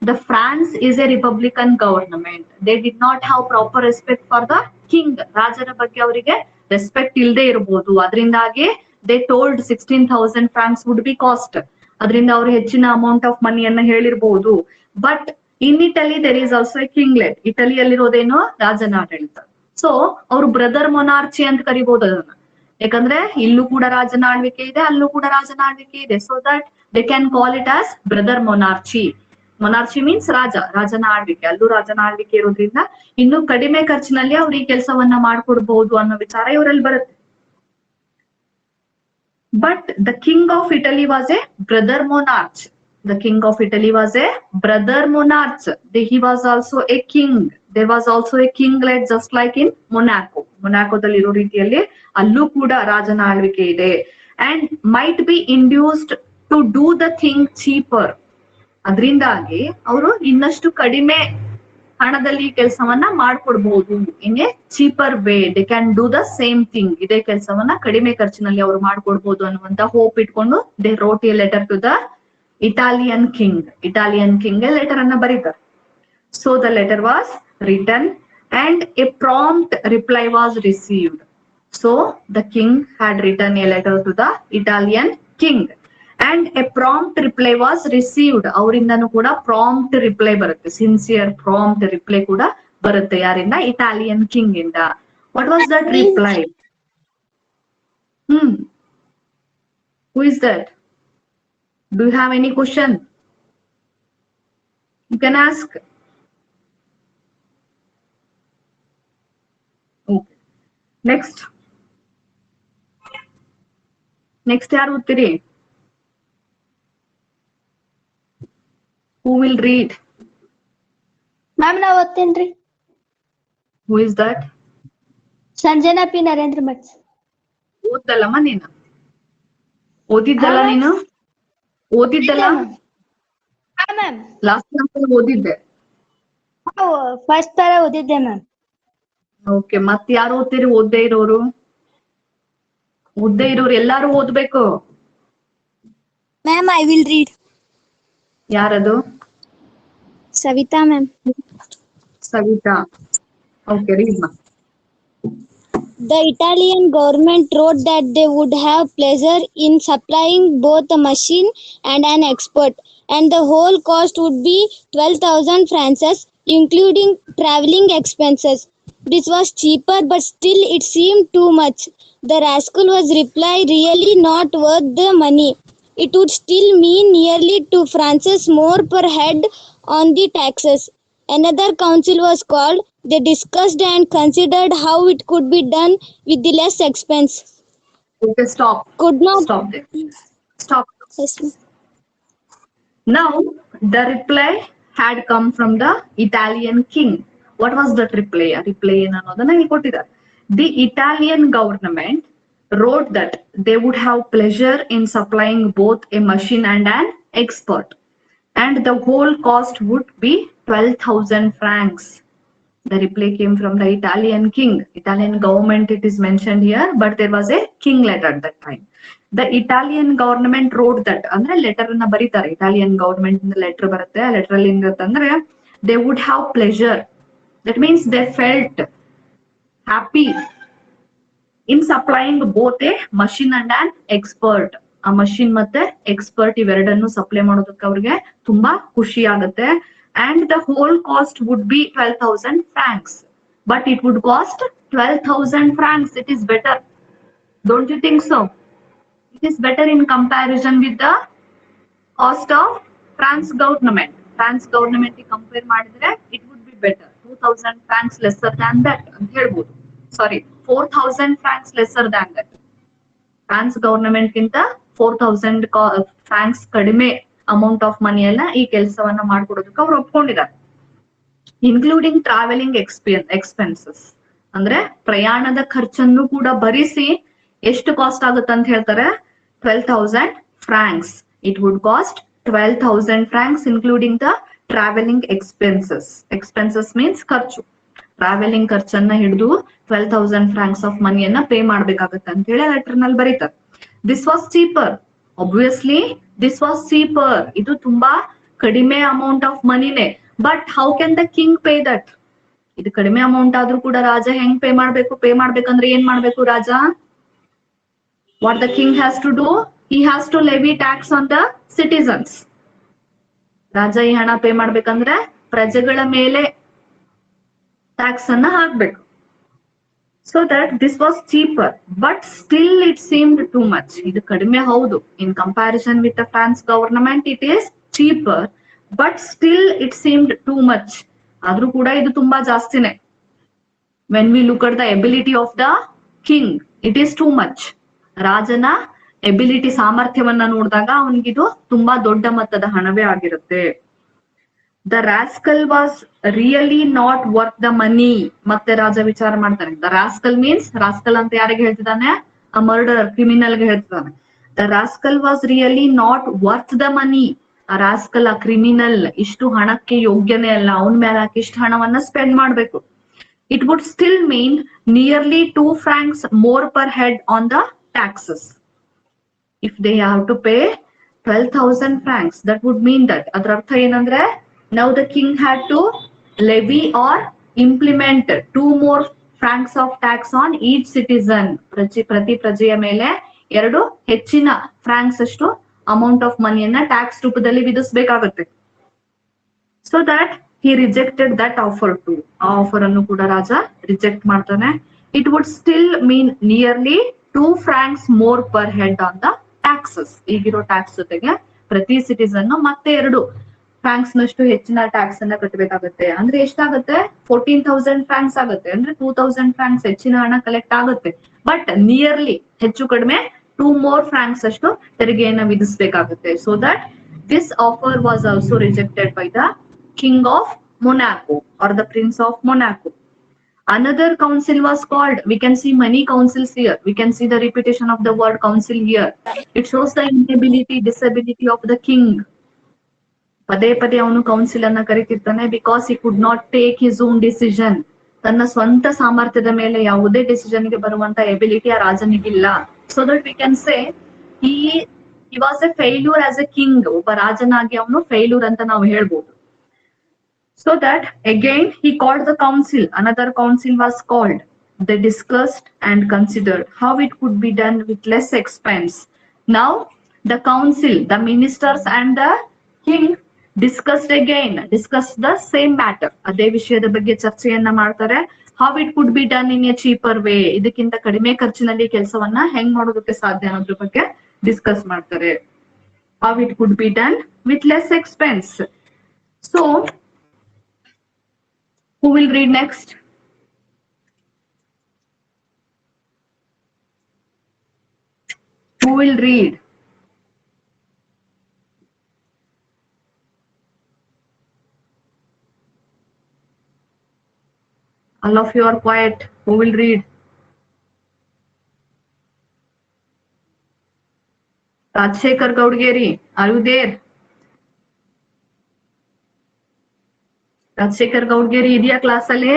the France is a republican government, they did not have proper respect for the king. ರಾಜರ ಬಗ್ಗೆ ಅವರಿಗೆ ರೆಸ್ಪೆಕ್ಟ್ ಇಲ್ಲದೆ ಇರಬಹುದು. ಅದರಿಂದಾಗಿ they told 16,000 francs would be cost. ಅದರಿಂದ ಅವರು ಹೆಚ್ಚಿನ ಅಮೌಂಟ್ ಆಫ್ ಮನಿಯನ್ನ ಹೇಳಿರ್ಬಹುದು. But in Italy there is also a kinglet. ಇಟಲಿಯಲ್ಲಿರೋದೇನು ರಾಜನಾಡಳಿತ. ಸೊ ಅವ್ರು ಬ್ರದರ್ ಮೊನಾರ್ಚಿ ಅಂತ ಕರಿಬಹುದು ಅದನ್ನ. ಯಾಕಂದ್ರೆ ಇಲ್ಲೂ ಕೂಡ ರಾಜನ ಆಳ್ವಿಕೆ ಇದೆ, ಅಲ್ಲೂ ಕೂಡ ರಾಜನ ಆಳ್ವಿಕೆ ಇದೆ. So that they can call it as brother monarchy. Monarchy means ರಾಜನ ಆಳ್ವಿಕೆ. ಅಲ್ಲೂ ರಾಜನ ಆಳ್ವಿಕೆ ಇರೋದ್ರಿಂದ ಇನ್ನು ಕಡಿಮೆ ಖರ್ಚಿನಲ್ಲಿ ಅವ್ರು ಈ ಕೆಲಸವನ್ನ ಮಾಡ್ಕೊಡ್ಬಹುದು ಅನ್ನೋ ವಿಚಾರ ಇವರಲ್ಲಿ ಬರುತ್ತೆ. But the king of Italy was A brother ಮೊನಾರ್ಚ್. The king of Italy was a brother monarch. He was also a king. There was also a kinglet just like in Monaco. ಮೊನಾಕೋದಲ್ಲಿ ಇರೋ ರೀತಿಯಲ್ಲಿ ಅಲ್ಲೂ ಕೂಡ ರಾಜನ ಆಳ್ವಿಕೆ ಇದೆ. And might be induced to do the thing cheaper. ಅದರಿಂದಾಗಿ ಅವರು ಇನ್ನಷ್ಟು ಕಡಿಮೆ ಹಣದಲ್ಲಿ ಕೆಲಸವನ್ನ ಮಾಡ್ಕೊಡ್ಬಹುದು. In a cheaper way they can do the same thing. ಇದೇ ಕೆಲಸವನ್ನ ಕಡಿಮೆ ಖರ್ಚಿನಲ್ಲಿ ಅವರು ಮಾಡ್ಕೊಡ್ಬಹುದು ಅನ್ನುವಂತ ಹೋಪ್ ಇಟ್ಕೊಂಡು they wrote a letter to the Italian king. Italian king a letter anna baritar. So the letter was written and a prompt reply was received. So the king had written a letter to the Italian king and a prompt reply was received. Avrindanu kuda prompt reply barutte. Sincere prompt reply kuda barutte. Yarinda? Italian king inda. What was that reply? Who is that? Do you have any question? You can ask. Okay. Next. Next yaru ottiri? Who will read? Ma'am ನಾ ಓದ್ತೇನ್ರಿ. Who is that? Sanjana P Narendra Bhat. ಓದ್ದಲ್ಲಮ್ಮ ನೀನು? ಓದಿದ್ದಲ್ಲ ನೀನು? ಓದಿದ್ದಲ್ಲ? Ma'am last class ಓದಿದ್ದೆ. First ತರ ಓದಿದ್ದೆ ಮ್ಯಾಮ್. ಓಕೆ, ಮತ್ ಯಾರು ಓದ್ತೀರಿ? ಓದ್ದೇ ಇರೋರು ಎಲ್ಲಾರು ಓದ್ಬೇಕು. Ma'am I will read. ಯಾರದು? Savita ma'am. Savita. Okay, read ಮಾ. The Italian government wrote that they would have pleasure in supplying both a machine and an expert, and the whole cost would be 12,000 francs, including traveling expenses. This was cheaper, but still it seemed too much. The rascal was replied, really not worth the money. It would still mean nearly 2 francs more per head on the taxes. Another council was called. They discussed and considered how it could be done with the less expense. Okay, stop. Could not. Stop there. Stop. Yes, ma'am. Now, the reply had come from the Italian king. What was that reply? A reply ಅನ್ನೋದನ್ನ ಇಲ್ಲಿ ಕೊಟ್ಟಿದ್ದಾರೆ. The Italian government wrote that they would have pleasure in supplying both a machine and an expert, and the whole cost would be 12,000 francs. The reply came from the Italian king. Italian government it is mentioned here, but there was a kinglet at that time. The Italian government wrote that. ಅಂದ್ರೆ letter ಅನ್ನ ಬರೀತಾರೆ. Italian government ಇಂದ letter ಬರುತ್ತೆ. ಆ letter ಅಲ್ಲಿ ಏನಿರುತ್ತಂದ್ರೆ they would have pleasure. That means they felt happy in supplying both a machine and an expert. ಆ machine ಮತ್ತೆ expert ಇವೆರಡನ್ನು ಸಪ್ಲೈ ಮಾಡೋದಕ್ಕೆ ಅವ್ರಿಗೆ ತುಂಬಾ ಖುಷಿ ಆಗುತ್ತೆ. And the whole cost would be 12,000 francs. But it would cost 12,000 francs. It is better. Don't you think so? It is better in comparison with the cost of France government. France government compare ಮಾಡಿದ್ರೆ it would be better. 2,000 francs lesser than that ಅಂತ ಹೇಳ್ಬೋದು. Sorry, 4,000 francs lesser than that. France government ಗಿಂತ 4,000 francs ಕಡಿಮೆ amount of money ಎಲ್ಲ ಈ ಕೆಲಸವನ್ನ ಮಾಡ್ಕೊಡೋದಕ್ಕೆ ಅವ್ರು ಒಪ್ಕೊಂಡಿದ್ದಾರೆ. Including travelling expenses ಅಂದ್ರೆ ಪ್ರಯಾಣದ ಖರ್ಚನ್ನು ಕೂಡ ಭರಿಸಿ ಎಷ್ಟು ಕಾಸ್ಟ್ ಆಗುತ್ತೆ ಅಂತ ಹೇಳ್ತಾರೆ? 12,000 francs. It would cost 12,000 francs including the traveling expenses. Expenses means ಖರ್ಚು. ಟ್ರಾವೆಲಿಂಗ್ ಖರ್ಚನ್ನ ಹಿಡಿದು 12,000 ಫ್ರಾಂಕ್ಸ್ ಆಫ್ ಮನಿಯನ್ನ ಪೇ ಮಾಡ್ಬೇಕಾಗತ್ತೆ ಅಂತ ಹೇಳಿ ಲೆಟರ್ ನಲ್ಲಿ ಬರೀತಾರೆ. This was cheaper, obviously this was cheaper, ಇದು ತುಂಬಾ ಕಡಿಮೆ ಅಮೌಂಟ್ ಆಫ್ ಮನಿನೇ. But how can the king pay that? ಇದು ಕಡಿಮೆ ಅಮೌಂಟ್ ಆದ್ರೂ ಕೂಡ ರಾಜ ಹೆಂಗ್ ಪೇ ಮಾಡ್ಬೇಕು? ಪೇ ಮಾಡ್ಬೇಕಂದ್ರೆ ಏನ್ ಮಾಡ್ಬೇಕು ರಾಜ? What the king has to do? He has to levy tax on the citizens. ರಾಜ ಈ ಹಣ ಪೇ ಮಾಡ್ಬೇಕಂದ್ರೆ ಪ್ರಜೆಗಳ ಮೇಲೆ ಟ್ಯಾಕ್ಸ್ ಅನ್ನ ಹಾಕ್ಬೇಕು. So that this was cheaper, but still it seemed too much. ಇದು ಕಡಿಮೆ ಹೌದು, in comparison with the France government it is cheaper, but still it seemed too much. ಆದ್ರೂ ಕೂಡ ಇದು ತುಂಬಾ ಜಾಸ್ತಿನೇ. When we look at the ability of the king, it is too much. ರಾಜನ ability, ಸಾಮರ್ಥ್ಯವನ್ನ ನೋಡಿದಾಗ ಅವನಿಗಿದು ತುಂಬಾ ದೊಡ್ಡ ಮೊತ್ತದ ಹಣವೇ ಆಗಿರುತ್ತೆ. The rascal was really not worth the ಮನಿ. ಮತ್ತೆ ರಾಜ ವಿಚಾರ ಮಾಡ್ತಾನೆ. ದ ರಾಸ್ಕಲ್ ಮೀನ್ಸ್, ರಾಸ್ಕಲ್ ಅಂತ ಯಾರಿಗೆ ಹೇಳ್ತಿದ್ದಾನೆ? ಅ ಮರ್ಡರ್, ಕ್ರಿಮಿನಲ್ ಗೆ ಹೇಳ್ತಿದ್ದಾನೆ. The rascal was really not worth the money. ಆ ರಾಸ್ಕಲ್, ಆ ಕ್ರಿಮಿನಲ್ ಇಷ್ಟು ಹಣಕ್ಕೆ ಯೋಗ್ಯನೇ ಅಲ್ಲ, ಅವನ ಮೇಲೆ ಇಷ್ಟು ಹಣವನ್ನ ಸ್ಪೆಂಡ್ ಮಾಡ್ಬೇಕು. It would still mean nearly 2 francs more per head on the taxes. If they have to pay 12,000 francs, that would mean that ಅದರ ಅರ್ಥ ಏನಂದ್ರೆ, now the king had to levy or implement 2 more francs of tax on each citizen. ಪ್ರತಿ ಪ್ರಜೆಯ ಮೇಲೆ 2 ಹೆಚ್ಚಿನ Fronx ಅಷ್ಟು amount of ಮನಿಯನ್ನ tax ರೂಪದಲ್ಲಿ ವಿಧಿಸಬೇಕಾಗುತ್ತೆ. So that he rejected that offer too. ಆ ಆಫರ್ ಅನ್ನು ಕೂಡ ರಾಜ ರಿಜೆಕ್ಟ್ ಮಾಡ್ತಾನೆ. It would still mean nearly 2 francs more per head on the taxes. ಈಗಿರೋ ಟ್ಯಾಕ್ಸ್ ಜೊತೆಗೆ ಪ್ರತಿ ಸಿಟಿಸನ್ ಮತ್ತೆ 2 ಫ್ರಾಂಕ್ಸ್ ನಷ್ಟು ಹೆಚ್ಚಿನ ಟ್ಯಾಕ್ಸ್ ಅನ್ನ ಕಟ್ಟಬೇಕಾಗುತ್ತೆ. ಅಂದ್ರೆ ಎಷ್ಟಾಗುತ್ತೆ? 14,000 ಫ್ರಾಂಕ್ಸ್ ಆಗುತ್ತೆ. ಅಂದ್ರೆ 2,000 ಫ್ರಾಂಕ್ಸ್ ಹೆಚ್ಚಿನ ಹಣ ಕಲೆಕ್ಟ್ ಆಗುತ್ತೆ. ಬಟ್ ನಿಯರ್ಲಿ, ಹೆಚ್ಚು ಕಡಿಮೆ 2 more ಫ್ರಾಂಕ್ಸ್ ಅಷ್ಟು ತೆರಿಗೆಯನ್ನ ವಿಧಿಸಬೇಕಾಗುತ್ತೆ. So that this offer was also rejected by the King of Monaco or the Prince of Monaco. Another council was called. We can see many councils here. We can see the repetition of the word council here. It shows the inability, disability of the king. ಪದೇ ಪದೇ ಅವನು council ಅನ್ನ ಕರೀತಿರ್ತಾನೆ, because he could not take his own decision. ತನ್ನ ಸ್ವಂತ ಸಾಮರ್ಥ್ಯದ ಮೇಲೆ ಯಾವುದೇ decision ಗೆ ಬರುವಂತ ಎಬಿಲಿಟಿ ಆ ರಾಜನಿಗಿಲ್ಲ. So that we can say he was a failure as a king. ಒಬ್ಬ ರಾಜನಾಗಿ ಅವನು ಫೇಲ್ಯೂರ್ ಅಂತ ನಾವು ಹೇಳ್ಬೋದು. So that again he called the council. Another council was called. They discussed and considered how it could be done with less expense. Now the council, the ministers and the king discussed the same matter. ಅದೇ ವಿಷಯದ ಬಗ್ಗೆ ಚರ್ಚೆಯನ್ನ ಮಾಡ್ತಾರೆ. How it could be done in a cheaper way. ಇದಕ್ಕಿಂತ ಕಡಿಮೆ ಖರ್ಚಿನಲ್ಲಿ ಕೆಲಸವನ್ನ ಹೆಂಗ್ ಮಾಡೋದಕ್ಕೆ ಸಾಧ್ಯ ಅನ್ನೋದ್ರ ಬಗ್ಗೆ ಡಿಸ್ಕಸ್ ಮಾಡ್ತಾರೆ. How it could be done with less expense. So who will read next? Who will read? All of you are quiet. Who will read? Rajshekhar Gaudgeri, are you there? Rajashekhar ಗೌಡ್ಗೇರಿ ಇದೆಯಾ ಕ್ಲಾಸ್ ಅಲ್ಲಿ?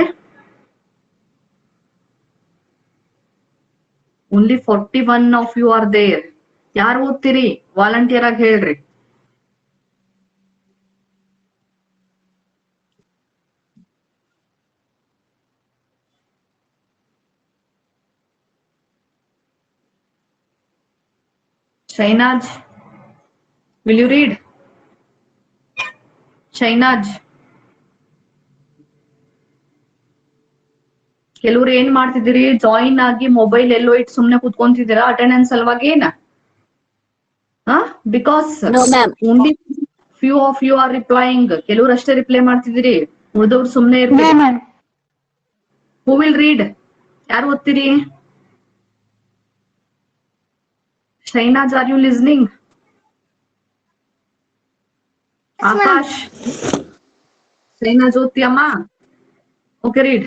Only 41 of you are there. ಯಾರು ಓದ್ತೀರಿ? Volunteer ಆಗಿ ಹೇಳ್ರಿ. Shainaz, will you read? Shainaz, ಕೆಲವ್ರು ಏನ್ ಮಾಡ್ತಿದ್ದೀರಿ? Join ಆಗಿ ಮೊಬೈಲ್ ಎಲ್ಲೋ ಇಟ್ಟು ಸುಮ್ನೆ ಕುತ್ಕೊಂತಿದ್ದೀರಾ ಅಟೆಂಡೆನ್ಸ್ ಸಲುವಾಗಿ ಏನ? Because only few of you are replying. ಕೆಲವ್ರು ಅಷ್ಟೇ ರಿಪ್ಲೈ ಮಾಡ್ತಿದ್ದೀರಿ, ಉಳಿದವ್ರು ಸುಮ್ನೆ ಇರ್ತೀರಿ. Who will read? ಯಾರು ಓದ್ತೀರಿ? Shainaz, are you listening? Akash, Shainaz ಓದ್ತೀಯಮ್ಮ? Okay, read.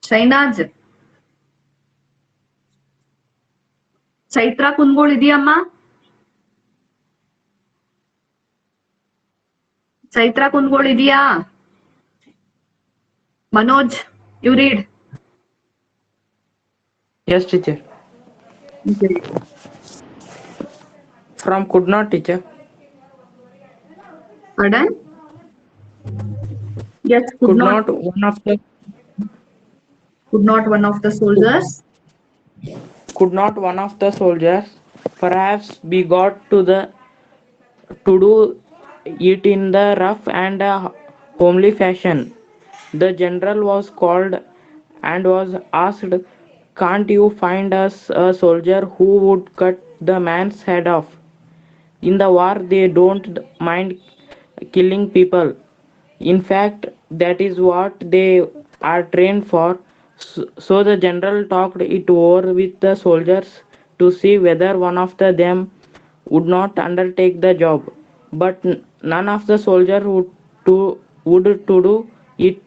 ಶೈನಾಜ್, ಚೈತ್ರ ಕುಂದಗೋಳ್ ಇದೆಯಮ್ಮ? ಚೈತ್ರ ಕುಂದಗೋಳ್ ಇದೆಯಾ? Manoj, you read. Yes, teacher. From could not, teacher. Pardon? Yes, Could not one of the soldiers. Could not one of the soldiers perhaps be got to do it in the rough and homely fashion? The general was called and was asked, "Can't you find us a soldier who would cut the man's head off? In the war, they don't mind killing people. In fact, that is what they are trained for." So the general talked it over with the soldiers to see whether one of them would not undertake the job. But none of the soldiers would to do it.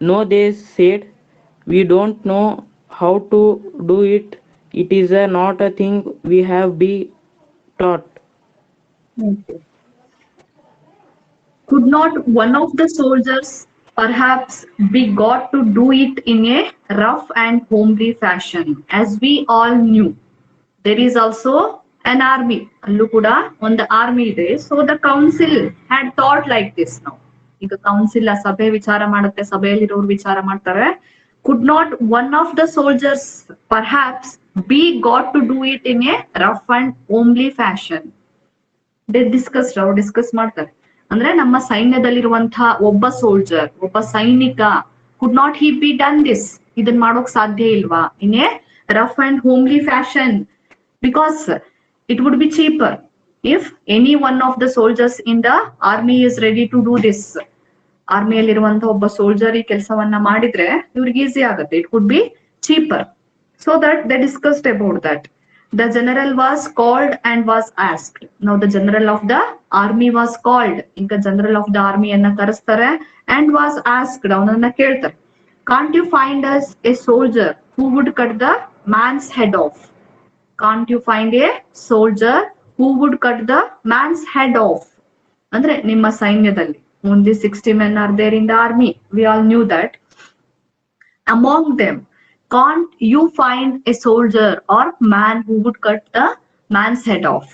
No, they said, "We don't know how to do it. It is not a thing we have been taught." Could not one of the soldiers perhaps be got to do it in a rough and homely fashion? As we all knew, there is also an army. Allu kuda ಒಂದು army ಇದೆ. So the council had thought like this now. ಈಗ council ಆ ಸಭೆ ವಿಚಾರ ಮಾಡುತ್ತೆ, ಸಭೆಯಲ್ಲಿರೋರು ವಿಚಾರ ಮಾಡ್ತಾರೆ. Could not one of the soldiers perhaps be got to do it in a rough and homely fashion? They discussed, ಅವ್ರು ಡಿಸ್ಕಸ್ ಮಾಡ್ತಾರೆ. ಅಂದ್ರೆ ನಮ್ಮ ಸೈನ್ಯದಲ್ಲಿರುವಂತಹ ಒಬ್ಬ ಸೋಲ್ಜರ್, ಒಬ್ಬ ಸೈನಿಕ, could not he be done this, ಇದನ್ ಮಾಡೋಕ್ ಸಾಧ್ಯ ಇಲ್ವಾ in a rough and homely fashion? Because it would be cheaper if any one of the soldiers in the army is ready to do this. ಆರ್ಮಿಯಲ್ಲಿರುವಂತಹ ಒಬ್ಬ soldier ಈ ಕೆಲಸವನ್ನ ಮಾಡಿದ್ರೆ ಇವ್ರಿಗೆ ಈಸಿ ಆಗುತ್ತೆ. It could be cheaper. So that they discussed about that. The general was called and was asked. Now the general of the army was called. Inka general of the army anna karastare and was asked. Avananna keltare, "Can't you find us a soldier who would cut the man's head off?" Can't you find a soldier who would cut the man's head off? Andre nimma ಸೈನ್ಯದಲ್ಲಿ only 60 men are there in the army. We all knew that. Among them, can't you find a soldier or man who would cut the man's head off?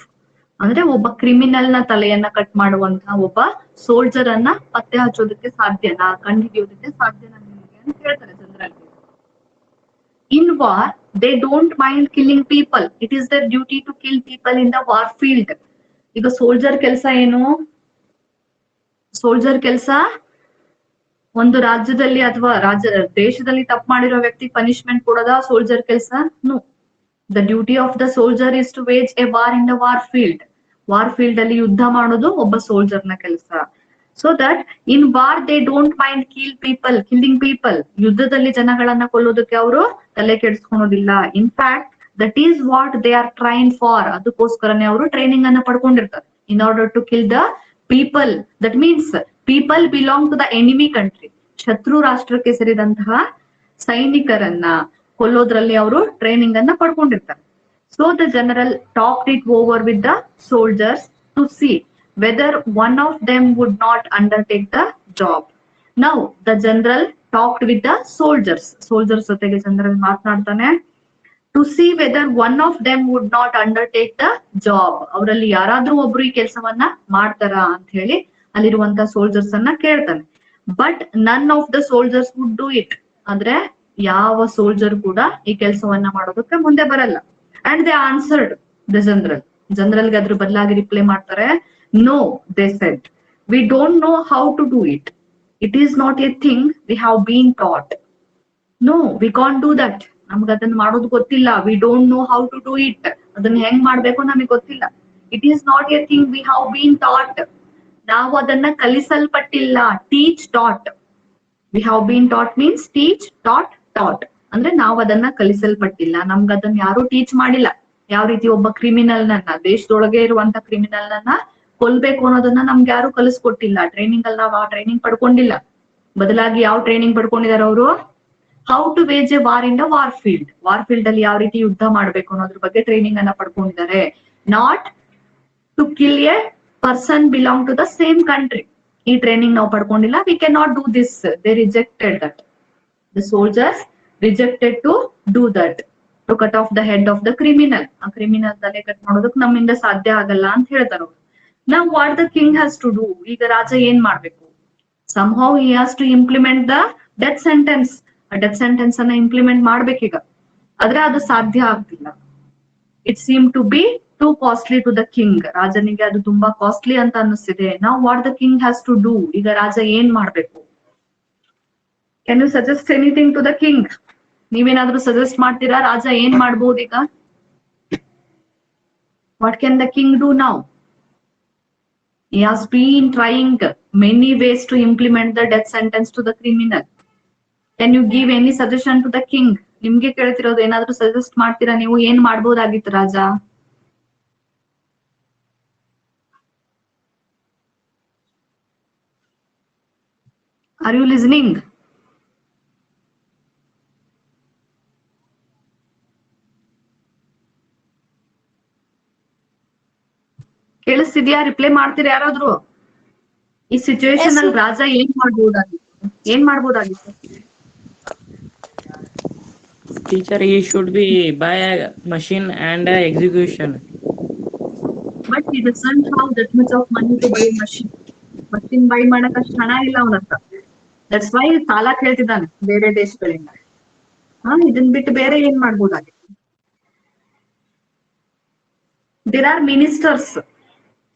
ಅಂದ್ರೆ ಒಬ್ಬ criminal ನ ತಲೆಯನ್ನ cut ಮಾಡುವಂತಹ ಒಬ್ಬ soldier ಅನ್ನ ಪತ್ತೆ ಹಚ್ಚೋದಕ್ಕೆ ಸಾಧ್ಯನಾ, ಕಂಡುಹಿಡಿಯೋದಕ್ಕೆ ಸಾಧ್ಯನಾ ನಿಮಗೆ ಅಂತ ಹೇಳ್ತಾರೆ general. In war they don't mind killing people. It is their duty to kill people in the war field. ಈಗ ಸೋಲ್ಜರ್ ಕೆಲಸ ಏನು? ಸೋಲ್ಜರ್ ಕೆಲಸ ಒಂದು ರಾಜ್ಯದಲ್ಲಿ ಅಥವಾ ದೇಶದಲ್ಲಿ ತಪ್ಪು ಮಾಡಿರೋ ವ್ಯಕ್ತಿ ಪನಿಷ್ಮೆಂಟ್ ಕೊಡೋದ ಸೋಲ್ಜರ್ ಕೆಲಸ? No. The duty of the soldier is to wage a war in the war field. War field ಅಲ್ಲಿ ಯುದ್ಧ ಮಾಡೋದು ಒಬ್ಬ ಸೋಲ್ಜರ್ ನ ಕೆಲಸ. So that in war they don't mind killing people. ಯುದ್ಧದಲ್ಲಿ ಜನಗಳನ್ನ ಕೊಲ್ಲೋದಕ್ಕೆ ಅವರು ತಲೆ ಕೆಡಿಸ್ಕೊಳೋದಿಲ್ಲ. In fact that is what they are train for. ಅದಕ್ಕೋಸ್ಕರನೇ ಅವರು ಟ್ರೈನಿಂಗ್ ಅನ್ನ ಪಡ್ಕೊಂಡಿರ್ತಾರೆ. In order to kill the people. That means people belong to the enemy country. ಶತ್ರು ರಾಷ್ಟ್ರಕ್ಕೆ ಸೇರಿದಂತಹ ಸೈನಿಕರನ್ನ ಕೊಲ್ಲೋದ್ರಲ್ಲಿ ಅವರು ಟ್ರೈನಿಂಗ್ ಅನ್ನ ಪಡ್ಕೊಂಡಿರ್ತಾರೆ. So the general talked it over with the soldiers to see whether one of them would not undertake the job. Now the general talked with the soldiers. Soldiers ಜೊತೆಗೆ general ಮಾತನಾಡ್ತಾನೆ. To see whether one of them would not undertake the job. ಅವರಲ್ಲಿ ಯಾರಾದ್ರೂ ಒಬ್ರು ಈ ಕೆಲಸವನ್ನ ಮಾಡ್ತಾರ ಅಂತ ಹೇಳಿ ಅಲ್ಲಿರುವಂತ ಸೋಲ್ಜರ್ಸ್ ಅನ್ನ ಕೇಳ್ತಾನೆ. But none of the soldiers would do it. ಅಂದ್ರೆ ಯಾವ ಸೋಲ್ಜರ್ ಕೂಡ ಈ ಕೆಲಸವನ್ನ ಮಾಡೋದಕ್ಕೆ ಮುಂದೆ ಬರಲ್ಲ. ಅಂಡ್ ದೇ ಆನ್ಸರ್ಡ್ ದ ಜನರಲ್ಗೆ ಅದ್ರ ಬದಲಾಗಿ ರಿಪ್ಲೈ ಮಾಡ್ತಾರೆ. No, they said, we don't know how to do it. It is not a thing we have been taught. No, we can't do that. ನಮ್ಗೆ ಅದನ್ನ ಮಾಡೋದು ಗೊತ್ತಿಲ್ಲ. We don't know how to do it. ಅದನ್ನ ಹೆಂಗ್ ಮಾಡ್ಬೇಕು ನಮಗೆ ಗೊತ್ತಿಲ್ಲ. It is not a thing we have been taught. ನಾವು ಅದನ್ನ ಕಲಿಸಲ್ಪಟ್ಟಿಲ್ಲ. Teach, taught. We have been taught means teach, taught, taught ಅಂದ್ರೆ ನಾವು ಅದನ್ನ ಕಲಿಸಲ್ಪಟ್ಟಿಲ್ಲ. ನಮ್ಗ ಅದನ್ನ ಯಾರು ಟೀಚ್ ಮಾಡಿಲ್ಲ. ಯಾವ ರೀತಿ ಒಬ್ಬ ಕ್ರಿಮಿನಲ್ ನನ್ನ, ದೇಶದೊಳಗೆ ಇರುವಂತ ಕ್ರಿಮಿನಲ್ ನನ್ನ ಕೊಲ್ಬೇಕು ಅನ್ನೋದನ್ನ ನಮ್ಗೆ ಯಾರು ಕಲಿಸ್ಕೊಟ್ಟಿಲ್ಲ. ಟ್ರೈನಿಂಗ್ ಅಲ್ಲಿ ನಾವು ಆ ಟ್ರೈನಿಂಗ್ ಪಡ್ಕೊಂಡಿಲ್ಲ. ಬದಲಾಗಿ ಯಾವ ಟ್ರೈನಿಂಗ್ ಪಡ್ಕೊಂಡಿದಾರ ಅವರು? How to wage a war in the war field. War field ಅಲ್ಲಿ ಯಾವ ರೀತಿ ಯುದ್ಧ ಮಾಡ್ಬೇಕು ಅನ್ನೋದ್ರ ಬಗ್ಗೆ ಟ್ರೈನಿಂಗ್ ಅನ್ನ ಪಡ್ಕೊಂಡಿದ್ದಾರೆ. Not to kill a person belong to the same country. ಈ ಟ್ರೈನಿಂಗ್ ನಾವು ಪಡ್ಕೊಂಡಿಲ್ಲ. We can not do this. They rejected that. The soldiers rejected to do that, to cut off the head of the criminal. ಆ criminal ತಲೆ cut ಮಾಡೋದಕ್ ನಮ್ಮಿಂದ ಸಾಧ್ಯ ಆಗಲ್ಲ ಅಂತ ಹೇಳ್ತಾರ ಅವ್ರು. ನಾವ್ what the king has to do, ಈಗ ರಾಜ ಏನ್ ಮಾಡ್ಬೇಕು? somehow he has to implement the death sentence. ಆ ಡೆತ್ ಸೆಂಟೆನ್ಸ್ ಅನ್ನ ಇಂಪ್ಲಿಮೆಂಟ್ ಮಾಡ್ಬೇಕೀಗ, ಆದ್ರೆ ಅದು ಸಾಧ್ಯ ಆಗ್ತಿಲ್ಲ. It seem to be too costly to the king. ರಾಜನಿಗೆ ಅದು ತುಂಬಾ ಕಾಸ್ಟ್ಲಿ ಅಂತ ಅನ್ನಿಸ್ತಿದೆ. ನಾವು what the king has to do, ಈಗ ರಾಜ ಏನ್ ಮಾಡ್ಬೇಕು? Can you suggest anything to the king? ನೀವೇನಾದ್ರೂ ಸಜೆಸ್ಟ್ ಮಾಡ್ತೀರಾ ರಾಜ ಏನ್ ಮಾಡ್ಬೋದು ಈಗ? What can the king do now? He has been trying many ways to implement the death sentence to the criminal. Can you give any suggestion to the king? ನಿಮ್ಗೆ ಕೇಳ್ತಿರೋದು, ಏನಾದ್ರೂ suggest ಮಾಡ್ತೀರಾ ನೀವು? ಏನ್ ಮಾಡ್ಬೋದಾಗಿತ್ತು ರಾಜ? Are you listening? ಕೇಳಿಸ್ತಿದ್ಯಾ? Reply ಮಾಡ್ತೀರಾ ಯಾರಾದ್ರೂ? ಈ ಸಿಚುವೇಶನ್ ಅಲ್ಲಿ ರಾಜ ಏನ್ ಮಾಡ್ಬೋದಾಗಿತ್ತು? Teacher, he should be buy a machine and execution. But he doesn't have that much of money to buy a machine. Machine by ಮಾಡಕ್ ಅಷ್ಟು ಹಣ ಇಲ್ಲ ಅವನ ಹತ್ರ. ದಟ್ಸ್ ವೈ ಸಾಲ ಕೇಳ್ತಿದ್ದಾನೆ ಬೇರೆ ದೇಶಗಳಿಂದ. ಇದನ್ ಬಿಟ್ಟು ಬೇರೆ ಏನ್ ಮಾಡ್ಬೋದಾಗಿತ್ತು? There are ministers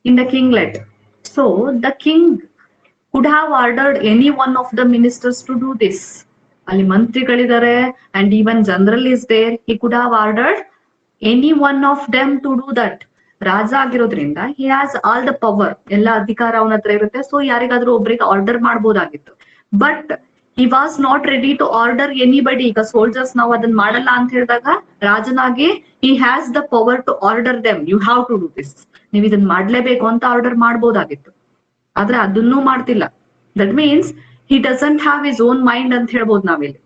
in the kinglet. So the king could have ordered any one of the ministers to do this. ಅಲ್ಲಿ ಮಂತ್ರಿಗಳಿದ್ದಾರೆ and even general is there. He could have ordered any one of them to do that. ರಾಜ ಆಗಿರೋದ್ರಿಂದ he has all the power. ಎಲ್ಲ ಅಧಿಕಾರ ಅವನ ಹತ್ರ ಇರುತ್ತೆ. So ಯಾರಿಗಾದ್ರೂ ಒಬ್ರಿಗೆ order ಮಾಡ್ಬೋದಾಗಿತ್ತು. But he was not ready to order anybody. ಈಗ ಸೋಲ್ಜರ್ಸ್ ನಾವು ಅದನ್ನ ಮಾಡಲ್ಲ ಅಂತ ಹೇಳಿದಾಗ ರಾಜನಾಗಿ he has the power to order them. You have to do this. ನೀವ್ ಇದನ್ನ ಮಾಡ್ಲೇಬೇಕು ಅಂತ ಆರ್ಡರ್ ಮಾಡ್ಬೋದಾಗಿತ್ತು. ಆದ್ರೆ ಅದನ್ನೂ ಮಾಡ್ತಿಲ್ಲ. That means he doesn't have his own mind ಅಂತ ಹೇಳ್ಬೋದು ನಾವಿಲ್ಲಿ.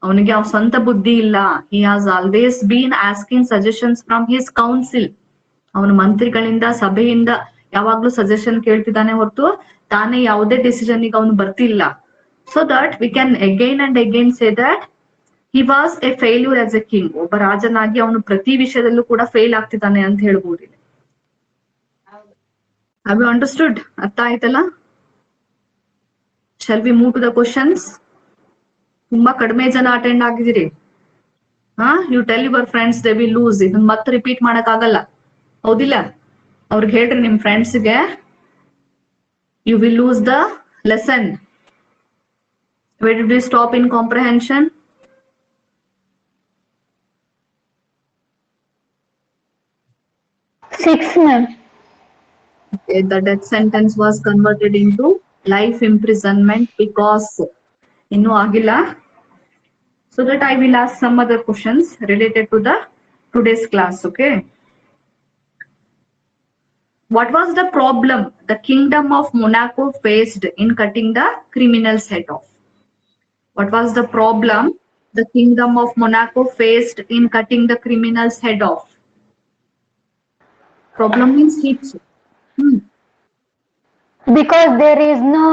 ಅವನಿಗೆ ಅವ್ನ ಸ್ವಂತ ಬುದ್ಧಿ ಇಲ್ಲ. He has always been asking suggestions from his council. ಅವನ ಮಂತ್ರಿಗಳಿಂದ, ಸಭೆಯಿಂದ ಯಾವಾಗ್ಲೂ ಸಜೆಷನ್ ಕೇಳ್ತಿದ್ದಾನೆ ಹೊರತು ತಾನೇ ಯಾವುದೇ ಡಿಸಿಷನ್ ಗೆ ಅವನು ಬರ್ತಿಲ್ಲ. So that we can again and again say that he was a failure as a king. ಒಬ್ಬ ರಾಜನಾಗಿ ಅವನು ಪ್ರತಿ ವಿಷಯದಲ್ಲೂ ಕೂಡ ಫೇಲ್ ಆಗ್ತಿದ್ದಾನೆ ಅಂತ ಹೇಳ್ಬೋದು. Have you understood? ಅರ್ಥ ಆಯ್ತಲ್ಲ? Shall we move to the questions? ತುಂಬಾ ಕಡಿಮೆ ಜನ ಅಟೆಂಡ್ ಆಗಿದ್ದೀರಿ. You tell your friends, they will lose. ಇದನ್ನ ಮತ್ತೆ ರಿಪೀಟ್ ಮಾಡಕ್ ಆಗಲ್ಲ, ಹೌದಿಲ್ಲ? ಅವ್ರಿಗೆ ಹೇಳ್ರಿ ನಿಮ್ ಫ್ರೆಂಡ್ಸ್ಗೆ, you will lose the lesson. Where did we stop in comprehension? Six, ma'am. Okay, the death sentence was converted into life imprisonment because ಇನ್ನು ಆಗಿಲ್ಲ. So that I will ask some other questions related to the today's class. Okay. What was the problem the kingdom of Monaco faced in cutting the criminal's head off? What was the problem the kingdom of Monaco faced in cutting the criminal's head off? Problem means hitch. Because there is no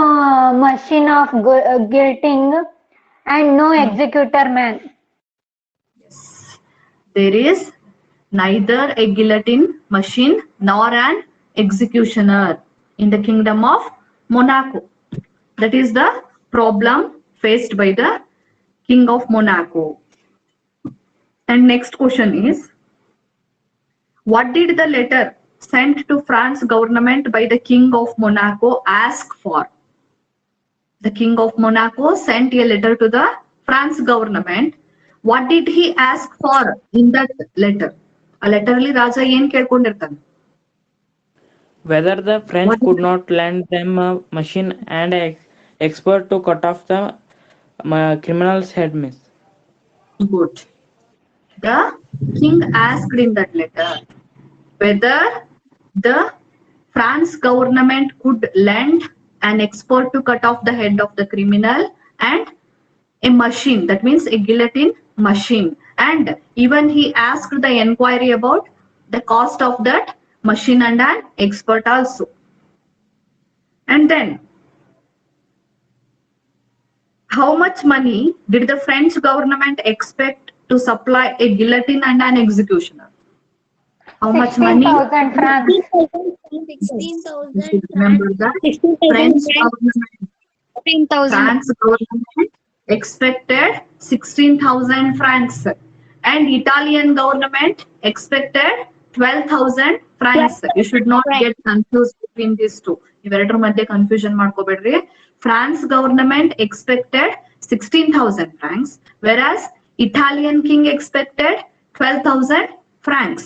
machine of guilting and no executor man. There is neither a guillotine machine nor an executioner in the kingdom of Monaco. That is the problem faced by the king of Monaco. And next question is, what did the letter sent to France government by the king of Monaco ask for? The king of Monaco sent a letter to the France government. What did he ask for in that letter? A letter ಅಲ್ಲಿ ರಾಜ ಏನ್ ಕೇಳ್ಕೊಂಡಿರ್ತಾನೆ? Whether the French could not lend them a machine and expert to cut off the criminal's head, miss. Good. The king asked in that letter whether the France government could lend an expert to cut off the head of the criminal and a machine, that means a guillotine machine. And even he asked the inquiry about the cost of that machine and an expert also. And then, how much money did the French government expect to supply a guillotine and an executioner? How much money? 16,000 francs. 16,000 You should remember that French government expected 16,000 francs and Italian government expected 12,000 francs. You should not get confused between these two. ಇವೆರಡರ ಮಧ್ಯೆ confusion ಮಾಡ್ಕೋಬೇಡ್ರಿ. France government expected 16,000 francs, whereas Italian king expected 12,000 francs.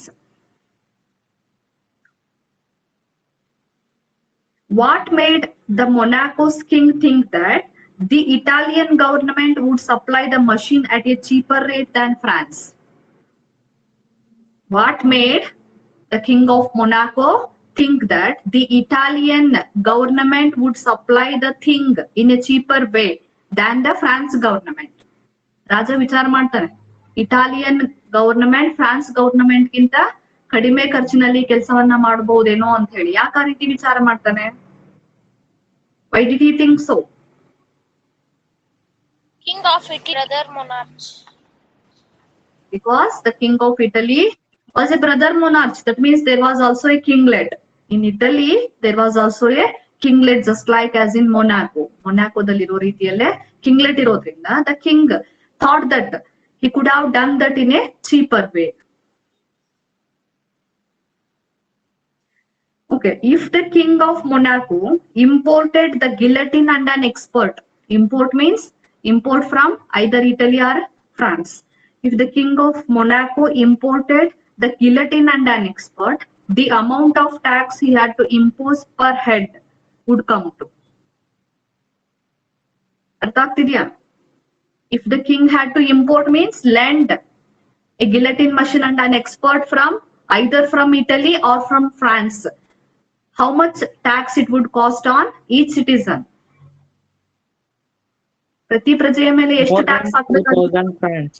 What made the Monaco's king think that the Italian government would supply the machine at a cheaper rate than France? What made the king of Monaco think that the Italian government would supply the thing in a cheaper way than the France government? ರಾಜ ವಿಚಾರ ಮಾಡ್ತಾರೆ, Italian government France government ಗಿಂತ ಕಡಿಮೆ ಖರ್ಚಿನಲ್ಲಿ ಕೆಲಸವನ್ನ ಮಾಡಬಹುದೇನೋ ಅಂತ ಹೇಳಿ. ಯಾಕೆ ಆ ರೀತಿ ವಿಚಾರ ಮಾಡ್ತಾನೆ? Why did he think so? King of Italy, brother monarch. Because the king of Italy was a brother monarch. That means there was also a kinglet. In Italy, there was also a kinglet, just like as in Monaco. Monaco dalliro ರೀತಿಯಲ್ಲೇ kinglet ಇರೋದ್ರಿಂದ the king thought that he could have done that in a cheaper way. Okay, if the king of Monaco imported the guillotine and an expert, import means import from either Italy or France. If the king of Monaco imported the guillotine and an expert, the amount of tax he had to impose per head would come to. ಅರ್ಥ ಆಗ್ತಿದ್ಯಾ? If the king had to import means lend a guillotine machine and an expert from either from Italy or from France, how much tax it would cost on each citizen? ಪ್ರತಿ ಪ್ರಜೆಯ ಮೇಲೆ ಎಷ್ಟು More tax than ಹಾಕ್ಬೇಕು? 2,000 francs.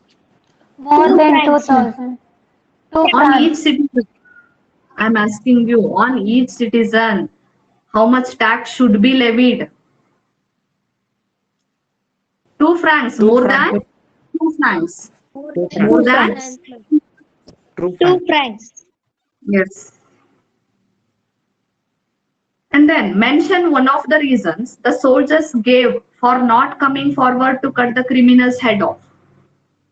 More than 2,000. 2 On francs. each citizen. I'm asking you, on each citizen, how much tax should be levied? 2 francs, Two more francs. than 2 francs. francs. More than, True 2 francs. francs. yes. And then mention one of the reasons the soldiers gave for not coming forward to cut the criminal's head off.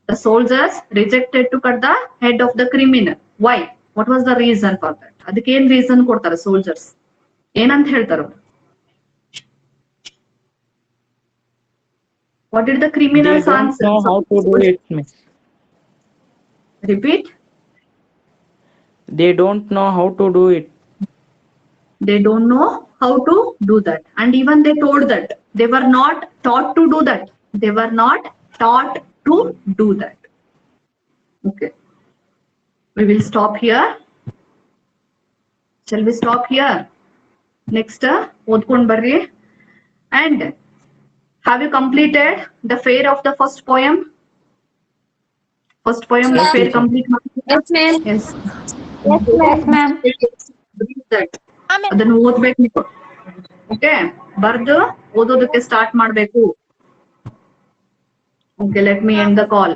The soldiers rejected to cut the head of the criminal. Why? What was the reason for that? ಅದಕ್ಕೆ ಏನ್ reason ಕೊಡ್ತಾರೆ soldiers? ಏನಂತ ಹೇಳ್ತಾರೆ? What did the They criminals don't answer? know how to do it, miss. Repeat. They don't know how to do it. They don't know how to do that. And even they told that they were not taught to do that. They were not taught to do that. Okay. We will stop here. Shall we stop here? Next, ಓದ್ಕೊಂಡ್ ಬರ್ರಿ. And have you completed the fair of the first poem? First poem, the fair complete. Yes, ma'am. Yes. Yes, ma'am. Read that. ಅದನ್ನು ಓದ್ಬೇಕು ನೀವು. Okay, ಬರ್ದು ಓದೋದಕ್ಕೆ start ಮಾಡ್ಬೇಕು. Okay, let me end the call.